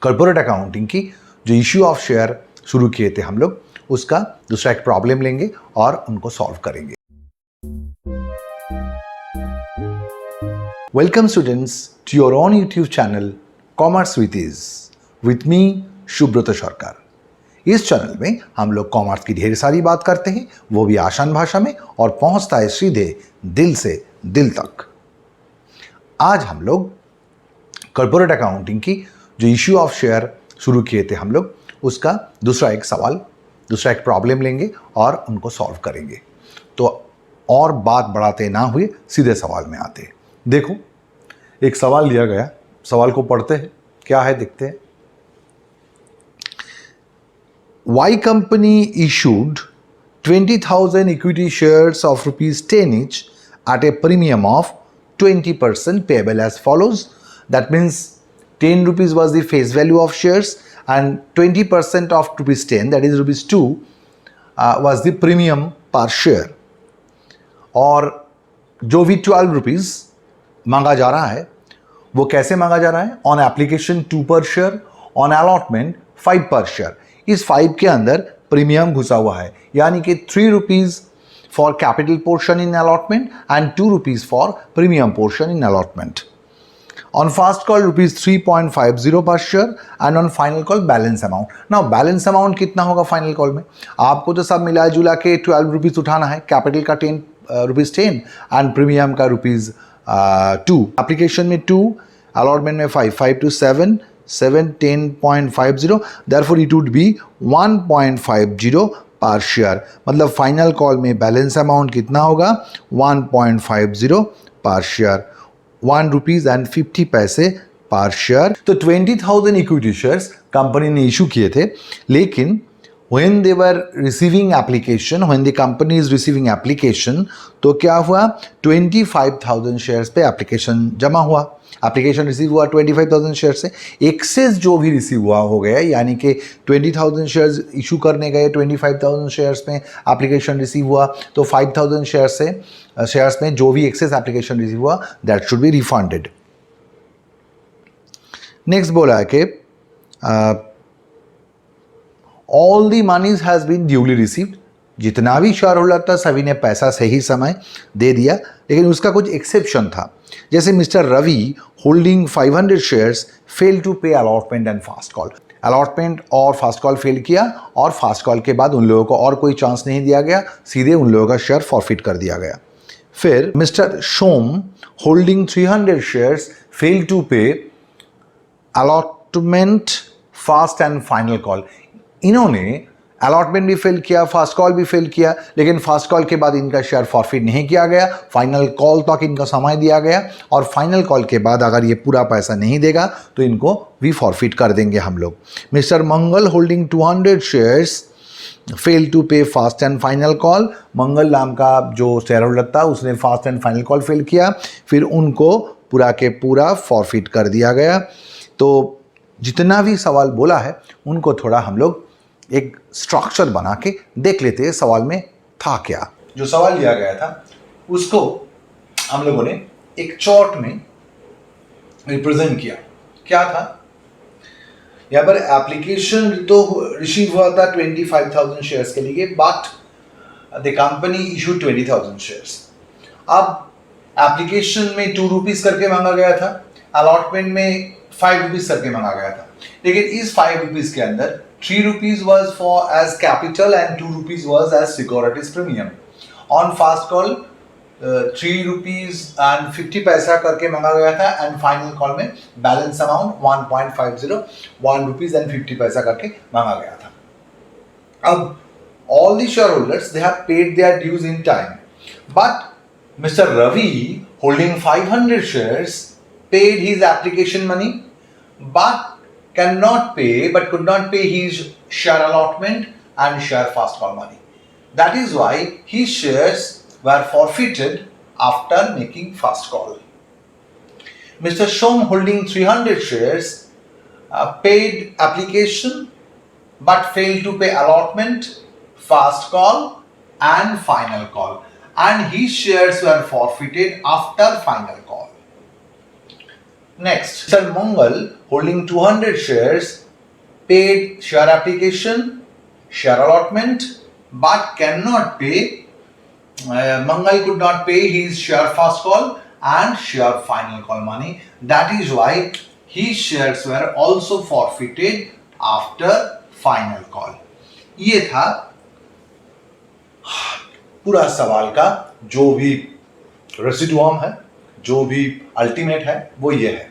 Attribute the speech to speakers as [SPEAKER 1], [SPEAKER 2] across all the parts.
[SPEAKER 1] Corporate accounting की जो issue of share शुरू किए थे हम लोग, उसका दूसरा एक प्रॉब्लम लेंगे और उनको सॉल्व करेंगे। Welcome students to your own YouTube channel commerce with is with me Subrata Sarkar. इस चैनल में हम लोग कॉमर्स की ढेर सारी बात करते हैं, वो भी आसान भाषा में, और पहुंचता है सीधे दिल से दिल तक। आज हम लोग कॉर्पोरेट अकाउंटिंग की जो इश्यू ऑफ शेयर शुरू किए थे हम लोग, उसका दूसरा एक प्रॉब्लम लेंगे और उनको सॉल्व करेंगे। तो और बात बढ़ाते ना हुए सीधे सवाल में आते हैं। देखो, एक सवाल लिया गया, सवाल को पढ़ते हैं, क्या है देखते हैं। Y company issued 20,000 equity shares of ₹10 each at a premium of 20% payable as follows. That means 10 rupees was the face value of shares and 20% of ₹10, that is ₹2, was the premium per share. और जो भी 12 rupees मांगा जा रहा है वो कैसे मांगा जा रहा है? ऑन एप्लीकेशन 2 पर शेयर, ऑन अलॉटमेंट 5 पर शेयर। इस 5 के अंदर प्रीमियम घुसा हुआ है, यानी कि 3 rupees for capital portion in allotment and 2 rupees for premium portion in allotment. On fast call ₹3.50 पर share and on final call balance amount. Now balance amount कितना होगा फाइनल कॉल में? आपको तो सब मिला जुला के 12 रुपीज़ उठाना है, कैपिटल का ₹10 एंड प्रीमियम का ₹2। एप्लीकेशन में 2, अलॉटमेंट में 5 to 7, 10.50, therefore it would be 1.50 पर शेयर। मतलब फाइनल कॉल में बैलेंस अमाउंट कितना होगा? 1.50 पर शेयर, ₹1.50 पर शेयर। तो 20,000 इक्विटी शेयर्स कंपनी ने इशू किए थे, लेकिन when they were receiving application, when the company is receiving application, तो क्या हुआ? 25,000 शेयर्स पे एप्लीकेशन जमा हुआ, एप्लीकेशन रिसीव हुआ 25,000 शेयर से। एक्सेस जो भी रिसीव हुआ हो गया, यानी कि 20,000 शेयर्स इशू करने गए, 25,000 शेयर्स में एप्लीकेशन रिसीव हुआ, तो 5,000 शेयर्स में जो भी एक्सेस एप्लीकेशन रिसीव हुआ that should be refunded. Next बोला है कि all the monies has been duly received. जितना भी शेयर होल्डर था सभी ने पैसा सही समय दे दिया, लेकिन उसका कुछ एक्सेप्शन था। जैसे mister Ravi holding 500 shares fail to pay allotment and first call. Allotment और फास्ट कॉल फेल किया, और फास्ट कॉल के बाद उन लोगों को और कोई चांस नहीं दिया गया, सीधे उन लोगों का शेयर फॉरफिट कर दिया गया। फिर mister Som holding 300 shares fail to pay allotment, first and final call. इन्होंने अलॉटमेंट भी फेल किया, फास्ट कॉल भी फेल किया, लेकिन फास्ट कॉल के बाद इनका शेयर फॉरफिट नहीं किया गया, फाइनल कॉल तक इनका समय दिया गया, और फाइनल कॉल के बाद अगर ये पूरा पैसा नहीं देगा तो इनको भी फॉरफिट कर देंगे हम लोग। Mister Mangal holding 200 shares fail to pay first and final call. Mangal नाम का जो शेयर होल्डर था उसने first and final call fail किया, फिर उनको पूरा के पूरा फॉरफिट कर दिया गया। तो जितना भी सवाल बोला है उनको थोड़ा हम लोग एक स्ट्रक्चर बना के देख लेते हैं सवाल में था क्या। जो सवाल लिया गया था उसको हम लोगों ने एक चार्ट में रिप्रेजेंट किया। क्या था? यहाँ पर एप्लीकेशन तो रिसीव हुआ था 25,000 शेयर्स के लिए, but the company issue 20,000 shares. अब एप्लीकेशन में 2 रुपीज़ करके मांगा गया था, अलॉटमेंट में 5 रुपीज़ करके मांगा गया था, लेकिन इस 5 रुपीज़ के अंदर 3 rupees was for as capital and 2 rupees was as securities premium. On fast call 3 rupees and 50 पैसा करके मांगा गया था, एंड फाइनल कॉल में बैलेंस अमाउंट 1.50, 1 rupees and 50 पैसा करके मांगा गया था। अब all the shareholders they have paid their dues in time, but Mr. Ravi holding 500 shares paid his application money, but could not pay his share allotment and share fast call money. That is why his shares were forfeited after making fast call. Mr. Shom holding 300 shares paid application but failed to pay allotment, fast call and final call, and his shares were forfeited after final call. Next, Mr. Mangal holding 200 shares paid share application, share allotment, but cannot pay. Mangal could not pay his share first call and share final call money. That is why his shares were also forfeited after final call. ये था पूरा सवाल का जो भी रेसिडुअम है, जो भी अल्टीमेट है, वो ये है.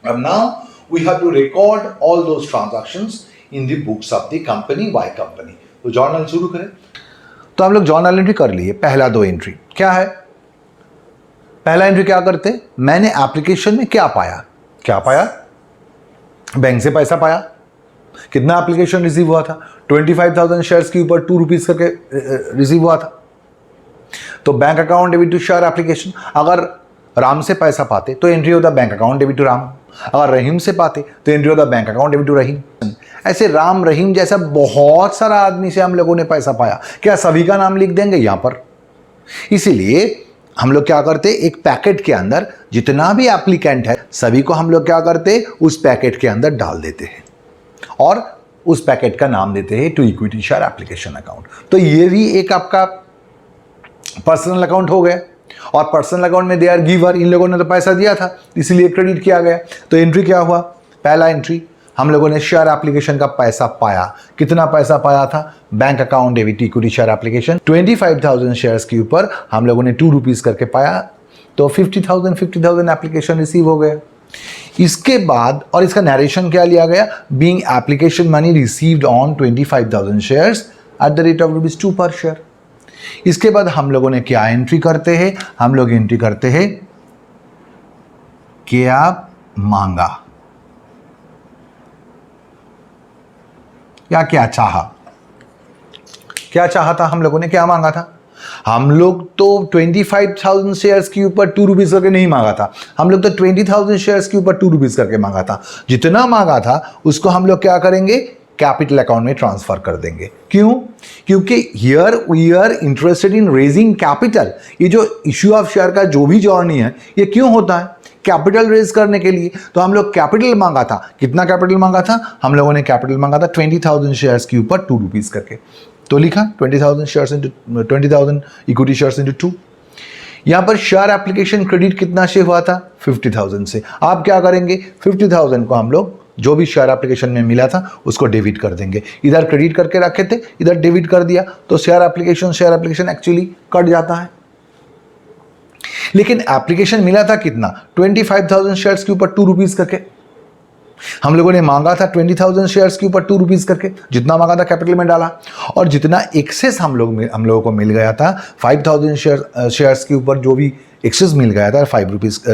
[SPEAKER 1] अब now we have to record all those transactions in the books of the company by company. तो जर्नल शुरू करें. तो हम लोग जर्नल एंट्री कर लिए. पहला 2 एंट्री क्या है? पहला एंट्री क्या करते? मैंने एप्लीकेशन में क्या पाया? बैंक से पैसा पाया. कितना एप्लीकेशन रिसीव हुआ था? 25,000 शेयर्स के ऊपर 2 रुपीज करके रिसीव हुआ था. तो bank account debit to share application. अगर राम से पैसा पाते तो एंट्री होता bank account debit to Ram. अगर रहीम से पाते तो एंट्री होता bank account debit to Rahim. ऐसे राम रहीम जैसा बहुत सारा आदमी से हम लोगों ने पैसा पाया. क्या सभी का नाम लिख देंगे यहां पर? इसीलिए हम लोग क्या करते, एक पैकेट के अंदर जितना भी एप्लीकेंट है सभी को हम लोग क्या करते, उस पैकेट के अंदर डाल देते हैं और उस पैकेट का नाम देते हैं to equity share application account. तो ये भी एक आपका पर्सनल अकाउंट हो गया. और पर्सनल अकाउंट में दे आर गिवर, इन लोगों ने तो पैसा दिया था इसीलिए क्रेडिट किया गया. तो एंट्री क्या हुआ? पहला एंट्री हम लोगों ने शेयर एप्लीकेशन का पैसा पाया. कितना पैसा पाया था? Bank account debit equity share application 25,000 shares के ऊपर हम लोगों ने 2 रुपीज करके पाया. तो 50,000 एप्लीकेशन रिसीव हो गए. इसके बाद और इसका नरेशन क्या लिया गया? Being application money received on 25,000 shares at the rate of ₹2 पर शेयर. इसके बाद हम लोगों ने क्या एंट्री करते हैं? हम लोग एंट्री करते हैं क्या मांगा या क्या चाहा. क्या चाहा था हम लोगों ने? क्या मांगा था? हम लोग तो 25,000 शेयर्स के ऊपर 2 रुपीज करके नहीं मांगा था. हम लोग तो 20,000 शेयर्स के ऊपर 2 रुपीज करके मांगा था. जितना मांगा था उसको हम लोग क्या करेंगे? कैपिटल अकाउंट में ट्रांसफर कर देंगे. क्यों? क्योंकि here we are interested in raising capital. ये जो इश्यू ऑफ शेयर का जो भी जर्नी है ये क्यों होता है? कैपिटल रेज करने के लिए. तो हम लोग कैपिटल मांगा था. कितना कैपिटल मांगा था? हम लोगों ने कैपिटल मांगा था 20,000 शेयर्स के ऊपर 2 रुपीज करके. तो लिखा 20,000 shares into 20,000 equity shares into 2. यहां पर शेयर एप्लीकेशन क्रेडिट कितना से हुआ था? 50,000 से. आप क्या करेंगे? 50,000 को हम लोग जो भी शेयर एप्लीकेशन में मिला था उसको डेबिट कर देंगे. इधर क्रेडिट करके रखे थे, इधर डेबिट कर दिया. तो शेयर एप्लीकेशन एक्चुअली कट जाता है. लेकिन एप्लीकेशन मिला था कितना? 25,000 शेयर्स के ऊपर 2 रुपीज करके. हम लोगों ने मांगा था 20,000 शेयर्स के ऊपर 2 रुपीज करके. जितना मांगा था कैपिटल में डाला और जितना एक्सेस हम लोगों को मिल गया था 5,000 शेयर्स के ऊपर जो भी एक्सेस मिल गया था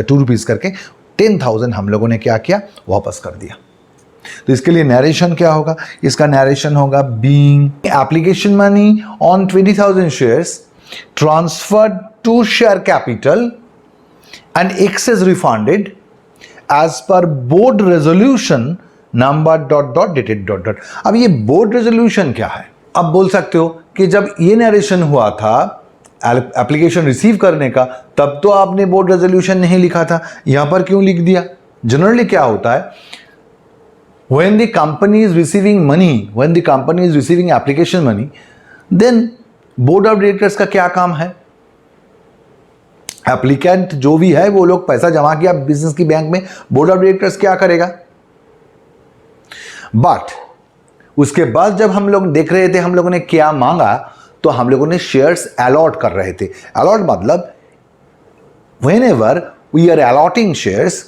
[SPEAKER 1] 2 रुपीज करके 10,000 हम लोगों ने क्या किया? वापस कर दिया. तो इसके लिए नरेशन क्या होगा? इसका नरेशन होगा being application money on 20,000 shares transferred to share capital and excess refunded as per board resolution number ... dated ... अब ये बोर्ड रेजोल्यूशन क्या है? अब बोल सकते हो कि जब ये नरेशन हुआ था एप्लीकेशन रिसीव करने का तब तो आपने बोर्ड रेजोल्यूशन नहीं लिखा था, यहां पर क्यों लिख दिया? जनरली क्या होता है, when the company is receiving money, when the company is receiving application money, then board of directors का क्या काम है? एप्लीकेंट जो भी है वो लोग पैसा जमा किया बिजनेस की बैंक में, बोर्ड ऑफ डायरेक्टर्स क्या करेगा? बट उसके बाद जब हम लोग देख रहे थे हम लोगों ने क्या मांगा, तो हम लोगों ने शेयर्स अलॉट कर रहे थे. अलॉट मतलब whenever we are allotting shares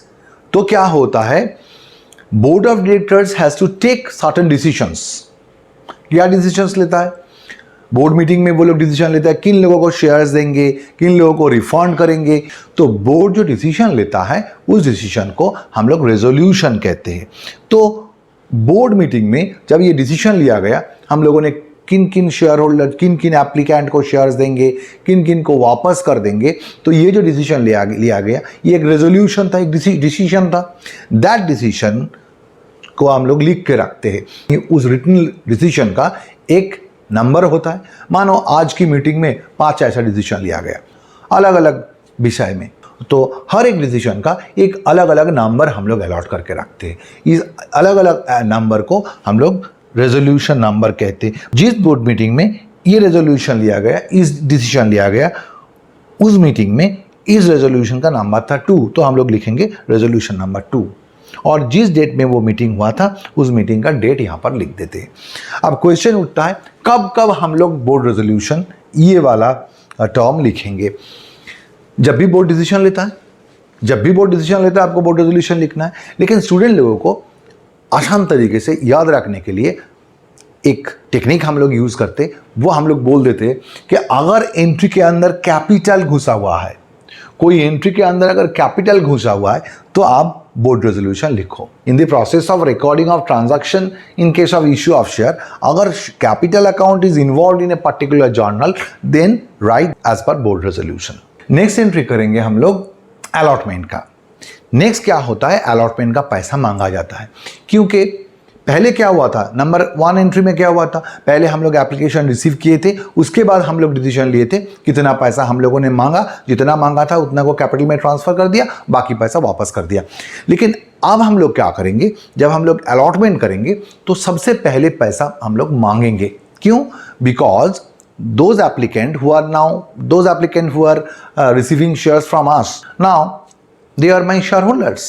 [SPEAKER 1] तो क्या होता है, board of directors has to take certain decisions. क्या डिसीजंस लेता है? बोर्ड मीटिंग में वो लोग डिसीजन लेता है किन लोगों को शेयर्स देंगे, किन लोगों को रिफंड करेंगे. तो बोर्ड जो डिसीजन लेता है उस डिसीजन को हम लोग रेजोल्यूशन कहते हैं. तो बोर्ड मीटिंग में जब ये डिसीजन लिया गया हम लोगों ने किन किन शेयर होल्डर, किन किन एप्लीकेंट को शेयर्स देंगे, किन किन को वापस कर देंगे, तो ये जो डिसीजन लिया गया ये एक रेजोल्यूशन था, एक डिसीजन था. दैट डिसीजन को हम लोग लिख के रखते हैं. उस रिटन डिसीजन का एक नंबर होता है. मानो आज की मीटिंग में 5 ऐसा डिसीजन लिया गया अलग अलग विषय में. तो हर एक डिसीजन का एक अलग अलग नंबर हम लोग अलॉट करके रखते हैं। इस अलग अलग नंबर को हम लोग रेजोल्यूशन नंबर कहते हैं। जिस बोर्ड मीटिंग में ये रेजोल्यूशन लिया गया, इस डिसीजन लिया गया, उस मीटिंग में इस रेजोल्यूशन का नंबर था 2, तो हम लोग लिखेंगे रेजोल्यूशन नंबर 2। और जिस डेट में वो मीटिंग हुआ था उस मीटिंग का डेट यहाँ पर लिख देते हैं। अब क्वेश्चन उठता है कब कब हम लोग बोर्ड रेजोल्यूशन ये वाला टर्म लिखेंगे। जब भी बोर्ड डिसीजन लेता है, जब भी बोर्ड डिसीजन लेता है आपको बोर्ड रेजोल्यूशन लिखना है। लेकिन स्टूडेंट लोगों को आसान तरीके से याद रखने के लिए एक टेक्निक हम लोग यूज करते, वो हम लोग बोल देते कि अगर एंट्री के अंदर कैपिटल घुसा हुआ है, कोई एंट्री के अंदर अगर कैपिटल घुसा हुआ है तो आप बोर्ड रेजोल्यूशन लिखो। In the process of recording of transaction in case of issue of share, अगर capital account is involve in a particular journal, then write as per board resolution. Next entry करेंगे हम लोग allotment का। Next क्या होता है, allotment का पैसा मांगा जाता है। क्योंकि पहले क्या हुआ था, नंबर 1 एंट्री में क्या हुआ था, पहले हम लोग एप्लीकेशन रिसीव किए थे, उसके बाद हम लोग डिसीजन लिए थे, कितना पैसा हम लोगों ने मांगा, जितना मांगा था उतना को कैपिटल में ट्रांसफर कर दिया, बाकी पैसा वापस कर दिया। लेकिन अब हम लोग क्या करेंगे, जब हम लोग अलॉटमेंट करेंगे तो सबसे पहले पैसा हम लोग मांगेंगे। क्यों? Because those applicant who are receiving shares from us, now they are my shareholders।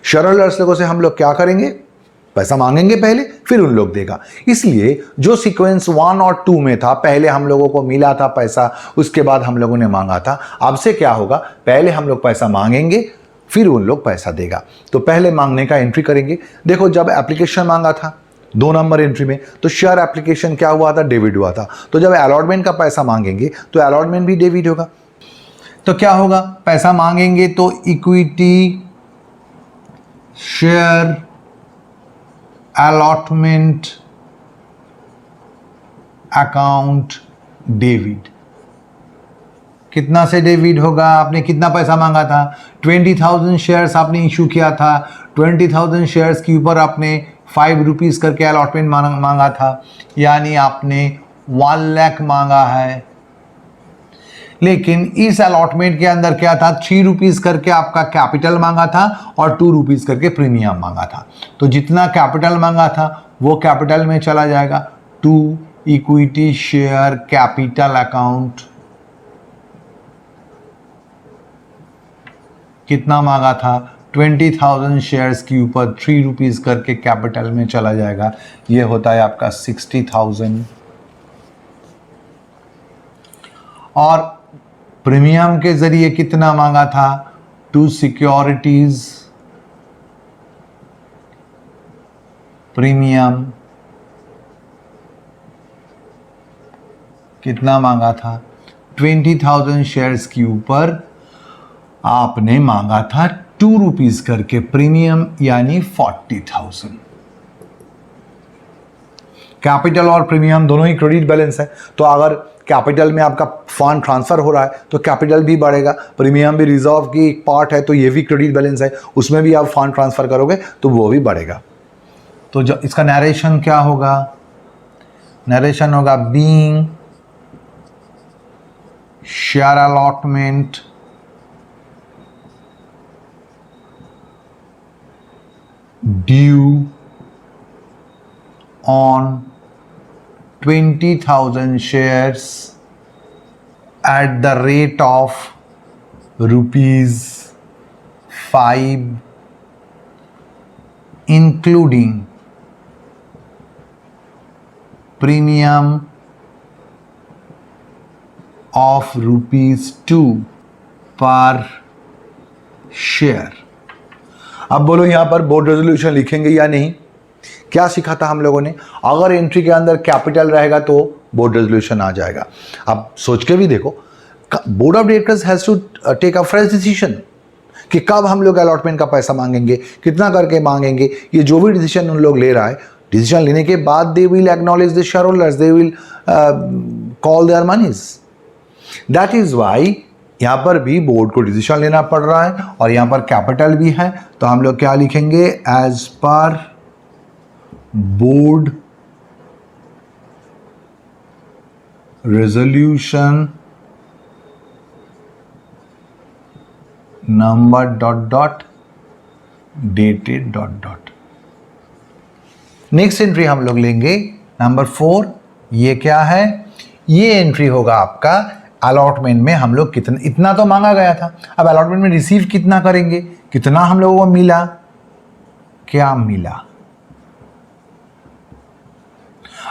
[SPEAKER 1] shareholders लोगों से हम लोग क्या करेंगे, पैसा मांगेंगे पहले, फिर उन लोग देगा। इसलिए जो सीक्वेंस 1 और 2 में था, पहले हम लोगों को मिला था पैसा, उसके बाद हम लोगों ने मांगा था। अब से क्या होगा, पहले हम लोग पैसा मांगेंगे, फिर उन लोग पैसा देगा। तो पहले मांगने का एंट्री करेंगे। देखो जब एप्लीकेशन मांगा था 2 नंबर एंट्री में, तो शेयर एप्लीकेशन क्या हुआ था, डेबिट हुआ था। तो जब अलॉटमेंट का पैसा मांगेंगे तो अलॉटमेंट भी डेबिट होगा। तो क्या होगा, पैसा मांगेंगे तो equity share allotment account debit. कितना से डेबिट होगा, आपने कितना पैसा मांगा था, 20,000 शेयर्स आपने इशू किया था, 20,000 शेयर्स के ऊपर आपने 5 रुपीज़ करके अलॉटमेंट मांगा था, यानी आपने 1 लाख मांगा है। लेकिन इस अलॉटमेंट के अंदर क्या था, 3 रुपीज़ करके आपका कैपिटल मांगा था और 2 रुपीज़ करके प्रीमियम मांगा था। तो जितना कैपिटल मांगा था वो कैपिटल में चला जाएगा, 2 इक्विटी शेयर कैपिटल अकाउंट। कितना मांगा था, 20,000 शेयर्स के ऊपर 3 रुपीज़ करके कैपिटल में चला जाएगा, ये होता है आपका 60,000। और प्रीमियम के जरिए कितना मांगा था, 2 सिक्योरिटीज प्रीमियम कितना मांगा था, 20,000 शेयर्स के ऊपर आपने मांगा था 2 रुपीज़ करके प्रीमियम, यानी 40,000। कैपिटल और प्रीमियम दोनों ही क्रेडिट बैलेंस है, तो अगर कैपिटल में आपका फंड ट्रांसफर हो रहा है तो कैपिटल भी बढ़ेगा, प्रीमियम भी रिजर्व की एक पार्ट है तो ये भी क्रेडिट बैलेंस है, उसमें भी आप फंड ट्रांसफर करोगे तो वो भी बढ़ेगा। तो जो इसका नरेशन क्या होगा, नरेशन होगा being share allotment due on 20,000 shares at the rate of ₹5, including premium of ₹2 per share। अब बोलो यहां पर बोर्ड रेजोल्यूशन लिखेंगे या नहीं। क्या सीखा था हम लोगों ने, अगर एंट्री के अंदर कैपिटल रहेगा तो बोर्ड रेजोल्यूशन आ जाएगा। अब सोच के भी देखो, board of directors has to take a fresh decision कि कब हम लोग अलॉटमेंट का पैसा मांगेंगे, कितना करके मांगेंगे। ये जो भी डिसीजन उन लोग ले रहा है, डिसीजन लेने के बाद they will acknowledge the share holders, they will call their monies. That is why यहाँ पर भी बोर्ड को डिसीजन लेना पड़ रहा है और यहाँ पर कैपिटल भी है, तो हम लोग क्या लिखेंगे, as per board resolution number dot dot dated dot dot. Next entry हम लोग लेंगे नंबर 4। ये क्या है? ये एंट्री होगा आपका अलॉटमेंट में हम लोग कितना, इतना तो मांगा गया था, अब अलॉटमेंट में रिसीव कितना करेंगे, कितना हम लोगों को मिला, क्या मिला।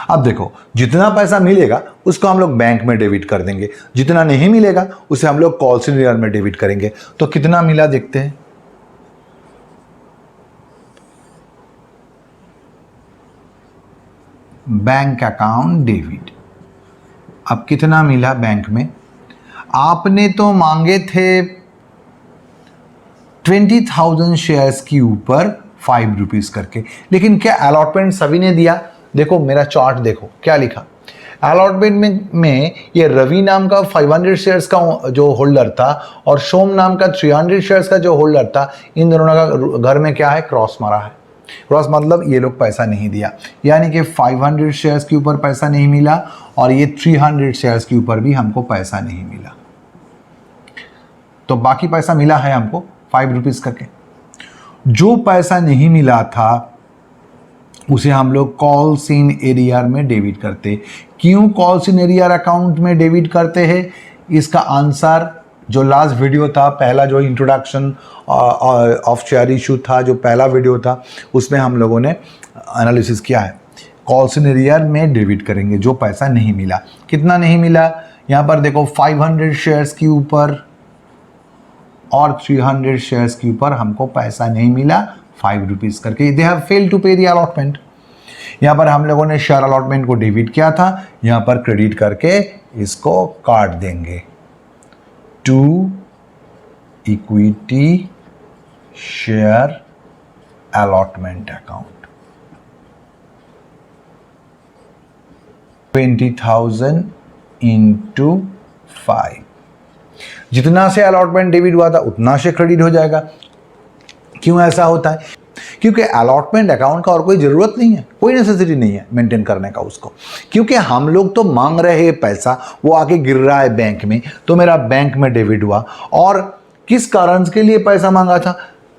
[SPEAKER 1] अब देखो, जितना पैसा मिलेगा उसको हम लोग बैंक में डेबिट कर देंगे, जितना नहीं मिलेगा उसे हम लोग कॉल सेंटर में डेबिट करेंगे। तो कितना मिला देखते हैं। बैंक अकाउंट डेबिट, अब कितना मिला बैंक में। आपने तो मांगे थे 20,000 शेयर्स के ऊपर 5 रुपीज करके, लेकिन क्या अलॉटमेंट सभी ने दिया? देखो मेरा चार्ट देखो क्या लिखा। अलॉटमेंट में ये रवि नाम का 500 शेयर्स का जो होल्डर था और सोम नाम का 300 शेयर्स का जो होल्डर था, इन दोनों का घर में क्या है, क्रॉस मारा है। क्रॉस मतलब ये लोग पैसा नहीं दिया, यानी कि 500 शेयर्स के ऊपर पैसा नहीं मिला और ये 300 शेयर्स के ऊपर भी हमको पैसा नहीं मिला। तो बाकी पैसा मिला है हमको 5 रुपीज करके। जो पैसा नहीं मिला था उसे हम लोग कॉल इन एरियर में डेबिट करते। क्यों कॉल इन एरियर अकाउंट में डेबिट करते हैं? इसका आंसर जो लास्ट वीडियो था, पहला जो इंट्रोडक्शन ऑफ शेयर इशू था, जो पहला वीडियो था, उसमें हम लोगों ने एनालिसिस किया है। कॉल इन एरियर में डेबिट करेंगे जो पैसा नहीं मिला। कितना नहीं मिला? यहाँ पर देखो 500 शेयर्स के ऊपर और 300 शेयर्स के ऊपर हमको पैसा नहीं मिला 5 रुपीज करके। दे हैव फेल टू पे द अलॉटमेंट। यहाँ पर हम लोगों ने शेयर अलॉटमेंट को डेबिट किया था, यहाँ पर क्रेडिट करके इसको काट देंगे to equity share allotment account. 20,000 into 5, जितना से अलॉटमेंट डेबिट हुआ था उतना से क्रेडिट हो जाएगा। क्यों ऐसा होता है? क्योंकि अलॉटमेंट अकाउंट का और कोई ज़रूरत नहीं है, कोई नेसेसिटी नहीं है मेंटेन करने का उसको, क्योंकि हम लोग तो मांग रहे हैं पैसा, वो आके गिर रहा है बैंक में, तो मेरा बैंक में डेबिट हुआ। और किस कारण के लिए पैसा मांगा था?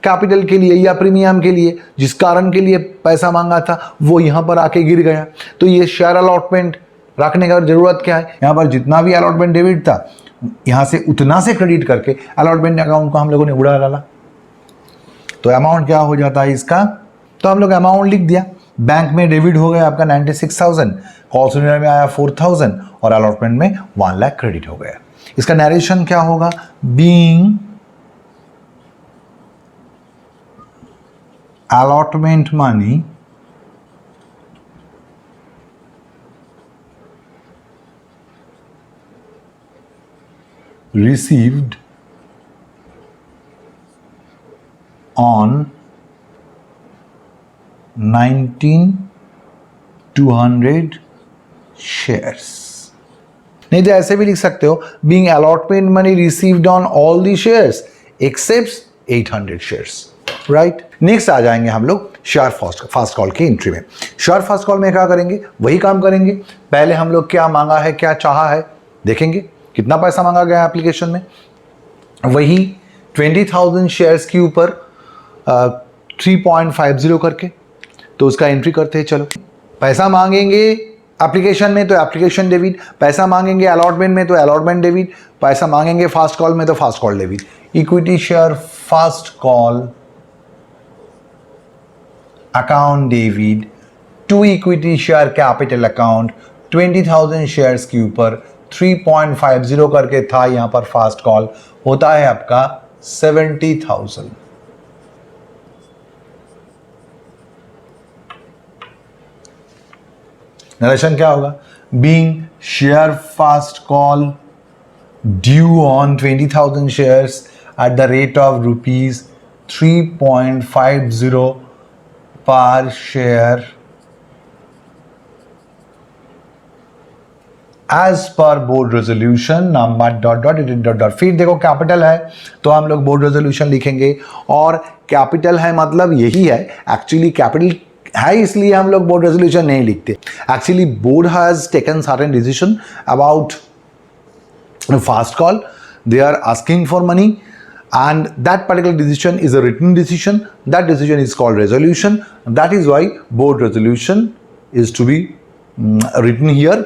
[SPEAKER 1] कैपिटल के लिए या प्रीमियम के लिए, जिस कारण के लिए पैसा मांगा था वो यहाँ पर आके गिर गया। तो ये शेयर अलॉटमेंट रखने का जरूरत क्या है? यहाँ पर जितना भी अलॉटमेंट डेबिट था यहाँ से उतना से क्रेडिट करके अलॉटमेंट अकाउंट को हम लोगों ने उड़ा डाला। तो अमाउंट क्या हो जाता है इसका? तो हम लोग अमाउंट लिख दिया। बैंक में डेबिट हो गया आपका 96,000, कॉल सेंटर में आया 4,000 और अलॉटमेंट में 1 लाख क्रेडिट हो गया। इसका नरेशन क्या होगा? Being allotment money received on 19,200 shares। नहीं तो ऐसे भी लिख सकते हो, being allotment money received on all the shares except 800 shares, right. Next आ जाएंगे हम लोग शेयर फास्ट कॉल की एंट्री में। शेयर फास्ट कॉल में क्या करेंगे? वही काम करेंगे। पहले हम लोग क्या मांगा है, क्या चाहा है देखेंगे, कितना पैसा मांगा गया एप्लीकेशन में। वही 20,000 शेयर्स के ऊपर 3.50 करके, तो उसका एंट्री करते हैं। चलो, पैसा मांगेंगे एप्लीकेशन में तो एप्लीकेशन डेबिट, पैसा मांगेंगे अलॉटमेंट में तो अलॉटमेंट डेबिट, पैसा मांगेंगे फास्ट कॉल में तो first call debit. Equity share first call account debit to equity share capital account 20,000 shares के ऊपर 3.50 करके था। यहां पर फास्ट कॉल होता है आपका 70,000। नरेशन क्या होगा? Being share first call due on 20,000 shares at the rate of rupees 3.50 per share as per board resolution number ... फिर देखो कैपिटल है तो हम लोग बोर्ड रेजोल्यूशन लिखेंगे, और कैपिटल है मतलब यही है, एक्चुअली कैपिटल है इसलिए हम लोग बोर्ड रेजोल्यूशन नहीं लिखते। Actually board has taken certain decision about first call, they are asking for money and that particular decision is a written decision. That decision is called resolution. That is why board resolution is to be written here.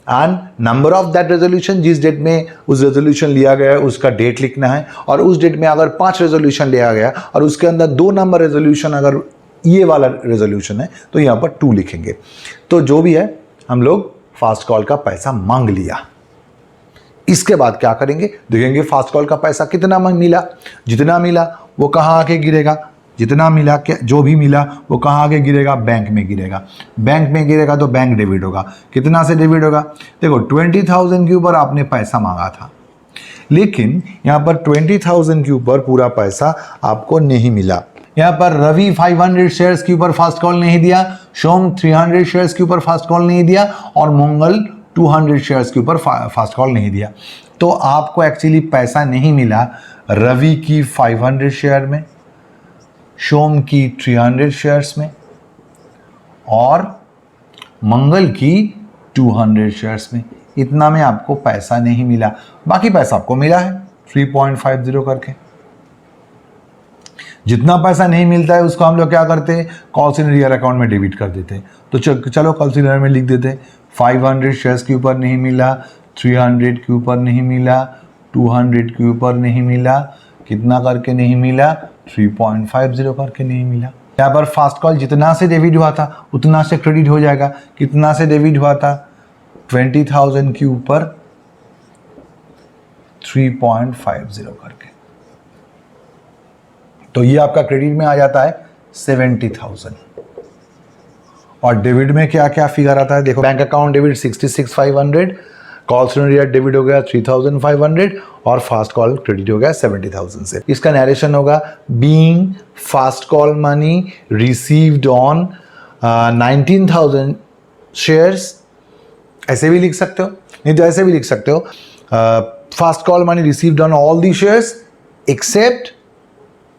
[SPEAKER 1] And number of that resolution, जिस date में उस resolution लिया गया है उसका date लिखना है, और उस डेट में अगर 5 रेजोल्यूशन लिया गया और उसके अंदर 2 नंबर रेजोल्यूशन अगर ये वाला रेजोल्यूशन है तो यहाँ पर 2 लिखेंगे। तो जो भी है हम लोग फास्ट कॉल का पैसा मांग लिया। इसके बाद क्या करेंगे, देखेंगे फास्ट कॉल का पैसा कितना मिला। जितना मिला वो कहाँ आके गिरेगा, जितना मिला जो भी मिला वो कहाँ आगे गिरेगा, बैंक में गिरेगा। बैंक में गिरेगा तो बैंक डेबिट होगा। कितना से डेबिट होगा, देखो 20,000 के ऊपर आपने पैसा मांगा था, लेकिन यहाँ पर 20,000 के ऊपर पूरा पैसा आपको नहीं मिला। यहाँ पर रवि 500 शेयर्स के ऊपर फास्ट कॉल नहीं दिया, सोम 300 शेयर्स के ऊपर फास्ट कॉल नहीं दिया, और मंगल 200 शेयर्स के ऊपर फास्ट कॉल नहीं दिया। तो आपको एक्चुअली पैसा नहीं मिला रवि की 500 शेयर में, सोम की 300 शेयर्स में, और मंगल की 200 शेयर्स में। इतना में आपको पैसा नहीं मिला, बाकी पैसा आपको मिला है 3.50 करके। जितना पैसा नहीं मिलता है उसको हम लोग क्या करते हैं, कॉल सीनियर अकाउंट में डेबिट कर देते हैं। तो चलो कॉल सीनियर में लिख देते हैं 500 शेयर्स के ऊपर नहीं मिला, 300 के ऊपर नहीं मिला, 200 के ऊपर नहीं मिला, कितना करके नहीं मिला, 3.50 करके नहीं मिला। यहाँ पर फास्ट कॉल जितना से डेबिट हुआ था उतना से क्रेडिट हो जाएगा। कितना से डेबिट हुआ था, 20,000 के ऊपर 3.50 करके, तो ये आपका क्रेडिट में आ जाता है 70,000। और डेबिट में क्या क्या फिगर आता है, देखो bank account debit 66,500, call senior debit हो गया 3,500, और फास्ट कॉल क्रेडिट हो गया 70,000 से। इसका नरेशन होगा being fast call money received on 19,000 shares. ऐसे भी लिख सकते हो, नहीं तो ऐसे भी लिख सकते हो, first call money received on all the shares except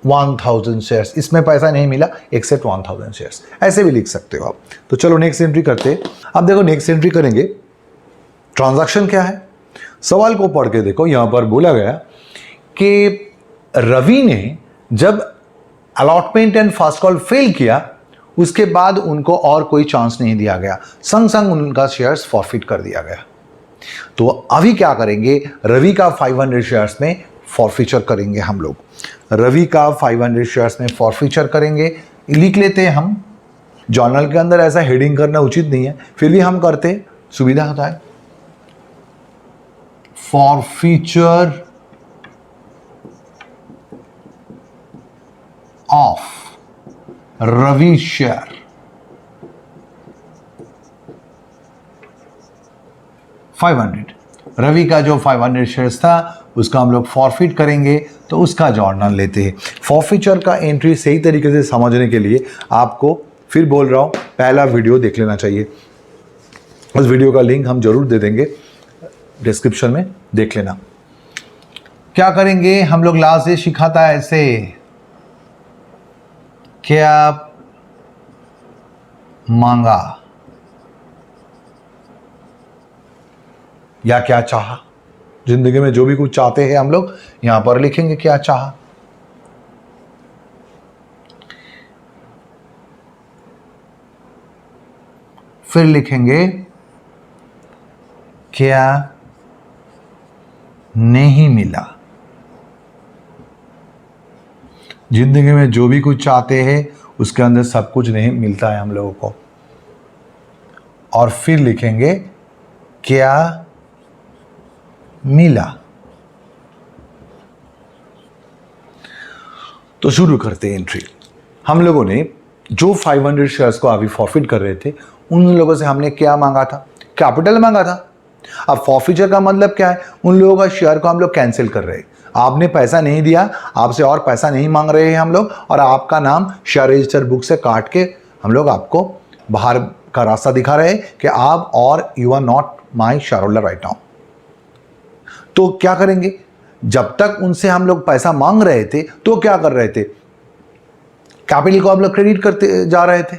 [SPEAKER 1] 1,000 shares. इसमें पैसा नहीं मिला एक्सेप्ट 1,000 शेयर्स, ऐसे भी लिख सकते हो आप। तो चलो नेक्स्ट एंट्री करते हैं। अब देखो नेक्स्ट एंट्री करेंगे, ट्रांजैक्शन क्या है। सवाल को पढ़ के देखो, यहां पर बोला गया कि रवि ने जब allotment and first call fail किया उसके बाद उनको और कोई चांस नहीं दिया गया, संग संग उनका शेयर्स फॉरफिट कर दिया गया। तो अभी क्या करेंगे, रवि का 500 शेयर्स में फॉरफीचर करेंगे हम लोग। रवि का 500 शेयर्स में फॉरफीचर करेंगे, लिख लेते हैं हम। जर्नल के अंदर ऐसा हेडिंग करना उचित नहीं है, फिर भी हम करते, सुविधा होता है। Forfeiture of Ravi share, Ravi का जो 500 शेयर्स था उसका हम लोग फॉरफिट करेंगे, तो उसका जर्नल लेते हैं। फॉरफीचर का एंट्री सही तरीके से समझने के लिए आपको फिर बोल रहा हूं, पहला वीडियो देख लेना चाहिए। उस वीडियो का लिंक हम जरूर दे देंगे डिस्क्रिप्शन में, देख लेना। क्या करेंगे हम लोग, लास्ट से सिखाता है ऐसे, क्या मांगा या क्या चाहा। जिंदगी में जो भी कुछ चाहते हैं हम लोग यहां पर लिखेंगे क्या चाहा। फिर लिखेंगे क्या नहीं मिला। जिंदगी में जो भी कुछ चाहते हैं उसके अंदर सब कुछ नहीं मिलता है हम लोगों को। और फिर लिखेंगे क्या मिला। तो शुरू करते हैं एंट्री। हम लोगों ने जो 500 शेयर्स को अभी फॉरफिट कर रहे थे उन लोगों से हमने क्या मांगा था, कैपिटल मांगा था। अब फॉरफीचर का मतलब क्या है, उन लोगों का शेयर को हम लोग कैंसिल कर रहे हैं। आपने पैसा नहीं दिया, आपसे और पैसा नहीं मांग रहे हैं हम लोग, और आपका नाम शेयर रजिस्टर बुक से काट के हम लोग आपको बाहर का रास्ता दिखा रहे हैं कि आप और you are not my share holder right now. तो क्या करेंगे, जब तक उनसे हम लोग पैसा मांग रहे थे तो क्या कर रहे थे, कैपिटल को हम लोग क्रेडिट करते जा रहे थे।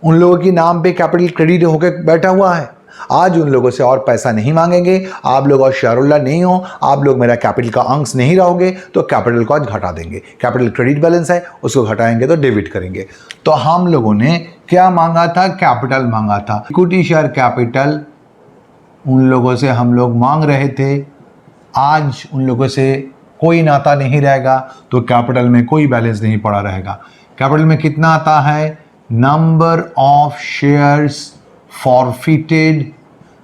[SPEAKER 1] उन लोगों की नाम पे कैपिटल क्रेडिट होकर बैठा हुआ है, आज उन लोगों से और पैसा नहीं मांगेंगे, आप लोग और शेयर होल्डर नहीं हो, आप लोग मेरा कैपिटल का अंश नहीं रहोगे, तो कैपिटल को आज घटा देंगे। कैपिटल क्रेडिट बैलेंस है, उसको घटाएंगे तो डेबिट करेंगे। तो हम लोगों ने क्या मांगा था? कैपिटल मांगा था। इक्विटी शेयर कैपिटल उन लोगों से हम लोग मांग रहे थे, आज उन लोगों से कोई नाता नहीं रहेगा, तो कैपिटल में कोई बैलेंस नहीं पड़ा रहेगा। कैपिटल में कितना आता है? नंबर ऑफ शेयर्स फॉरफिटेड,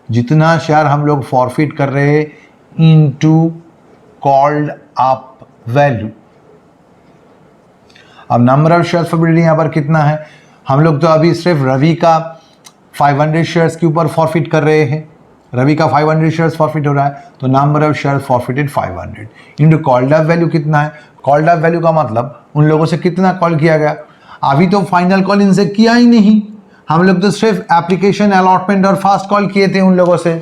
[SPEAKER 1] जितना शेयर हम लोग फॉरफिट कर रहे हैं, इनटू कॉल्ड अप वैल्यू। अब नंबर ऑफ शेयर्स फॉरफिटेड यहां पर कितना है? हम लोग तो अभी सिर्फ रवि का 500 शेयर्स के ऊपर फॉरफिट कर रहे हैं। रवि का 500 शेयर्स फॉरफिट हो रहा है, तो number of shares forfeited 500 into called up value कितना है? कॉल्ड अप वैल्यू का मतलब उन लोगों से कितना कॉल किया गया। अभी तो फाइनल कॉल इनसे किया ही नहीं, हम लोग तो सिर्फ एप्लीकेशन, अलॉटमेंट और फास्ट कॉल किए थे उन लोगों से।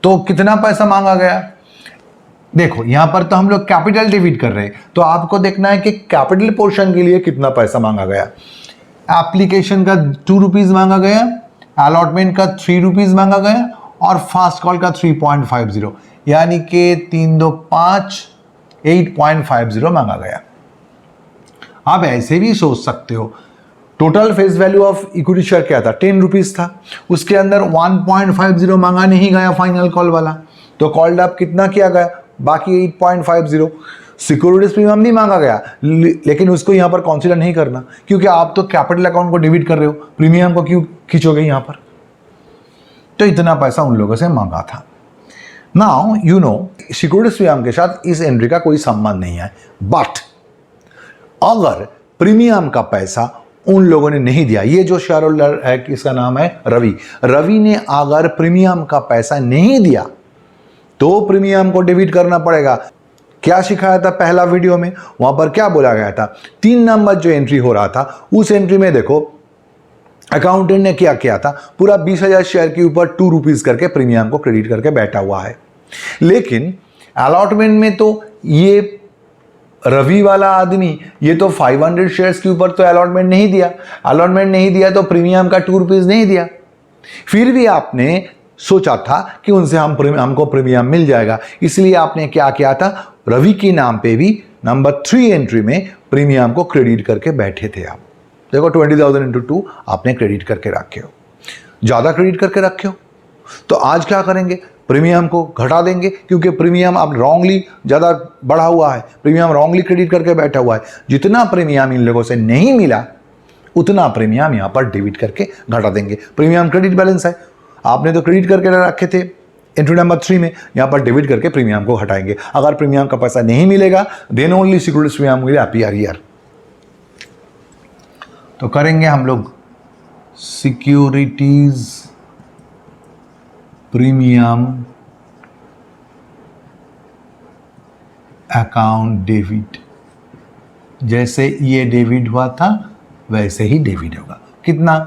[SPEAKER 1] तो कितना पैसा मांगा गया? देखो यहां पर तो हम लोग कैपिटल डेबिट कर रहे हैं, तो आपको देखना है कि कैपिटल पोर्शन के लिए कितना पैसा मांगा गया। एप्लीकेशन का 2 रुपीज मांगा गया, अलॉटमेंट का 3 रुपीज मांगा गया और फास्ट कॉल का 3.50, यानी कि 3 2 5 8.50 मांगा गया। आप ऐसे भी सोच सकते हो, total face value of equity share क्या था? 10 रुपीज था, उसके अंदर 1.50 मांगा नहीं गया फाइनल कॉल वाला, तो कॉल्ड अप कितना किया गया? बाकी 8.50। सिक्योरिटीज प्रीमियम नहीं मांगा गया, लेकिन उसको यहां पर कंसीडर नहीं करना, क्योंकि आप तो कैपिटल अकाउंट को डेबिट कर रहे हो, प्रीमियम को क्यों खींचोगे यहां पर? तो इतना पैसा उन लोगों से मांगा था। Now you know securities premium के साथ इस एंट्री का कोई संबंध नहीं है, बट अगर प्रीमियम का पैसा उन लोगों ने नहीं दिया, ये जो शेयर होल्डर है इसका नाम है रवि, रवि ने अगर प्रीमियम का पैसा नहीं दिया तो प्रीमियम को डेबिट करना पड़ेगा। क्या सिखाया था पहला वीडियो में? वहां पर क्या बोला गया था? 3 नंबर जो एंट्री हो रहा था, उस एंट्री में देखो अकाउंटेंट ने क्या किया था, पूरा 20,000 शेयर के ऊपर 2 रुपीज करके प्रीमियम को क्रेडिट करके बैठा हुआ है। लेकिन अलॉटमेंट में तो ये रवि वाला आदमी ये तो 500 शेयर्स के ऊपर तो अलॉटमेंट नहीं दिया, अलॉटमेंट नहीं दिया तो प्रीमियम का 2 रुपीज नहीं दिया। फिर भी आपने सोचा था कि उनसे हमको प्रीमियम मिल जाएगा, इसलिए आपने क्या किया था? रवि के नाम पे भी नंबर 3 एंट्री में प्रीमियम को क्रेडिट करके बैठे थे। आप देखो 20,000 इंटू 2 आपने क्रेडिट करके रखे हो, ज्यादा क्रेडिट करके रखे हो। तो आज क्या करेंगे? प्रीमियम को घटा देंगे, क्योंकि प्रीमियम अब रॉन्गली ज़्यादा बढ़ा हुआ है, प्रीमियम रॉन्गली क्रेडिट करके बैठा हुआ है। जितना प्रीमियम इन लोगों से नहीं मिला उतना प्रीमियम यहाँ पर डेबिट करके घटा देंगे। प्रीमियम क्रेडिट बैलेंस है, आपने तो क्रेडिट करके रखे थे एंट्री नंबर 3 में, यहाँ पर डेबिट करके प्रीमियम को हटाएंगे। अगर प्रीमियम का पैसा नहीं मिलेगा then only securities premium will appear here. तो करेंगे हम लोग सिक्योरिटीज प्रीमियम अकाउंट डेबिट, जैसे ये डेबिट हुआ था वैसे ही डेबिट होगा। कितना?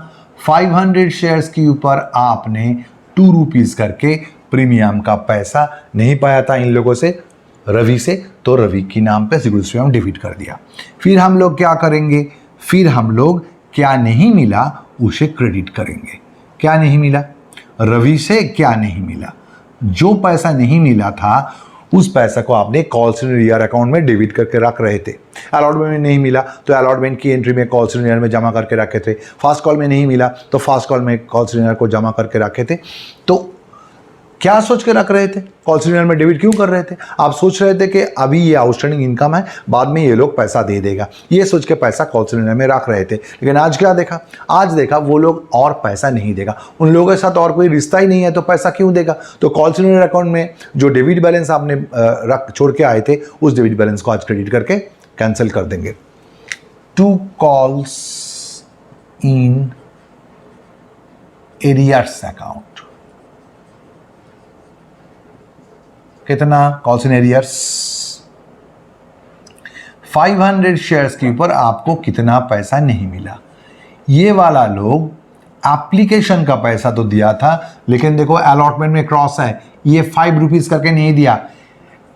[SPEAKER 1] 500 शेयर्स के ऊपर आपने 2 रुपीज करके प्रीमियम का पैसा नहीं पाया था इन लोगों से, रवि से, तो रवि के नाम पे सिक्योरिटीज प्रीमियम डेबिट कर दिया। फिर हम लोग क्या करेंगे? फिर हम लोग क्या नहीं मिला उसे क्रेडिट करेंगे। क्या नहीं मिला? रवि से क्या नहीं मिला? जो पैसा नहीं मिला था उस पैसा को आपने कॉल सीनियर अकाउंट में डेबिट करके रख रहे थे। अलॉटमेंट में नहीं मिला तो अलॉटमेंट की एंट्री में कॉल सीनियर में जमा करके रखे थे। फास्ट कॉल में नहीं मिला तो फास्ट कॉल में कॉल सीनियर को जमा करके रखे थे। तो क्या सोच के रख रहे थे? कॉल सीनियर में डेबिट क्यों कर रहे थे? आप सोच रहे थे कि अभी ये आउटस्टैंडिंग इनकम है, बाद में ये लोग पैसा दे देगा, ये सोच के पैसा कॉल सीनियर में रख रहे थे। लेकिन आज क्या देखा? आज देखा वो लोग और पैसा नहीं देगा, उन लोगों के साथ और कोई रिश्ता ही नहीं है, तो पैसा क्यों देगा? तो कॉल सीनियर अकाउंट में जो डेबिट बैलेंस आपने छोड़ के आए थे उस डेबिट बैलेंस को आज क्रेडिट करके कैंसिल कर देंगे। 2 कॉल्स इन एरियर्स अकाउंट, कितना? कॉल्स इन एरियर्स 500 शेयर्स के ऊपर आपको कितना पैसा नहीं मिला। ये वाला लोग एप्लीकेशन का पैसा तो दिया था, लेकिन देखो अलॉटमेंट में क्रॉस है, ये 5 रुपीज करके नहीं दिया।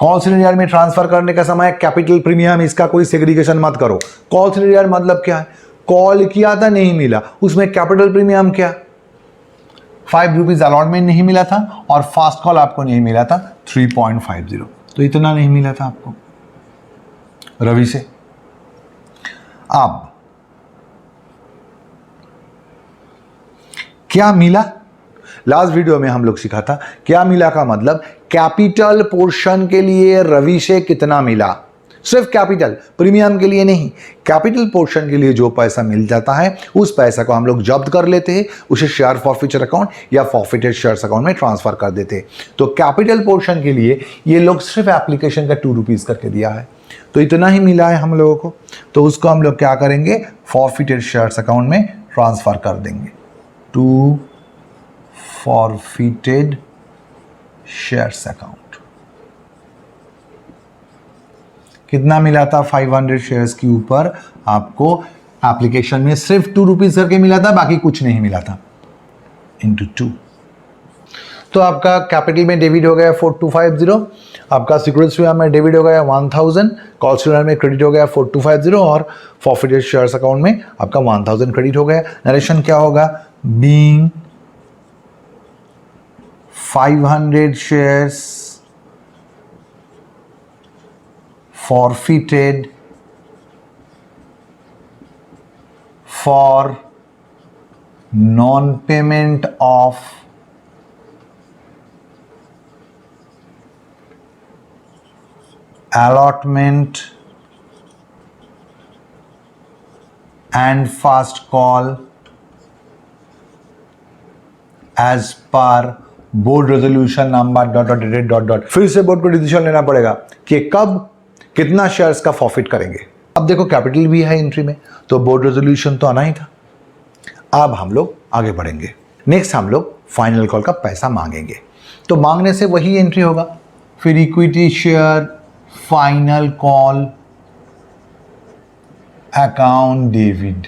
[SPEAKER 1] कॉल सीनियर में ट्रांसफर करने का समय कैपिटल प्रीमियम, इसका कोई सेग्रीगेशन मत करो। कॉल सीनियर मतलब क्या है? कॉल किया था नहीं मिला, उसमें कैपिटल प्रीमियम क्या? 5 रुपीज़ अलॉटमेंट नहीं मिला था और फास्ट कॉल आपको नहीं मिला था 3.50, तो इतना नहीं मिला था आपको रवि से। अब क्या मिला, लास्ट वीडियो में हम लोग सीखा था क्या मिला का मतलब कैपिटल पोर्शन के लिए रवि से कितना मिला, सिर्फ कैपिटल, प्रीमियम के लिए नहीं, कैपिटल पोर्शन के लिए जो पैसा मिल जाता है उस पैसा को हम लोग जब्त कर लेते हैं, उसे शेयर फॉरफीचर अकाउंट या फॉरफिटेड शेयर्स अकाउंट में ट्रांसफर कर देते हैं। तो कैपिटल पोर्शन के लिए ये लोग सिर्फ एप्लीकेशन का 2 रुपीज़ करके दिया है, तो इतना ही मिला है हम लोगों को, तो उसको हम लोग क्या करेंगे, फॉरफिटेड शेयर्स अकाउंट में ट्रांसफर कर देंगे, टू फॉरफिटेड शेयर्स अकाउंट। कितना मिला था, 500 शेयर्स के ऊपर आपको एप्लीकेशन में सिर्फ 2 रुपीज़ करके मिला था, बाकी कुछ नहीं मिला था, इंटू 2। तो आपका कैपिटल में डेबिट हो गया 4250, आपका सिक्योरिटी स्वीप में डेबिट हो गया 1000, कॉल सेंटर में क्रेडिट हो गया 4250 और फॉरफिटेड शेयर्स अकाउंट में आपका 1000 क्रेडिट हो गया। नरेशन क्या होगा, being 500 shares forfeited for non-payment of allotment and fast call as per board resolution number dot dot dated dot dot. फिर से बोर्ड को डिसीजन लेना पड़ेगा कि कब कितना शेयर्स का फॉरफिट करेंगे। अब देखो कैपिटल भी है एंट्री में, तो बोर्ड रेजोल्यूशन तो आना ही था। अब हम लोग आगे बढ़ेंगे, नेक्स्ट हम लोग फाइनल कॉल का पैसा मांगेंगे, तो मांगने से वही एंट्री होगा, फिर equity share final call account debit.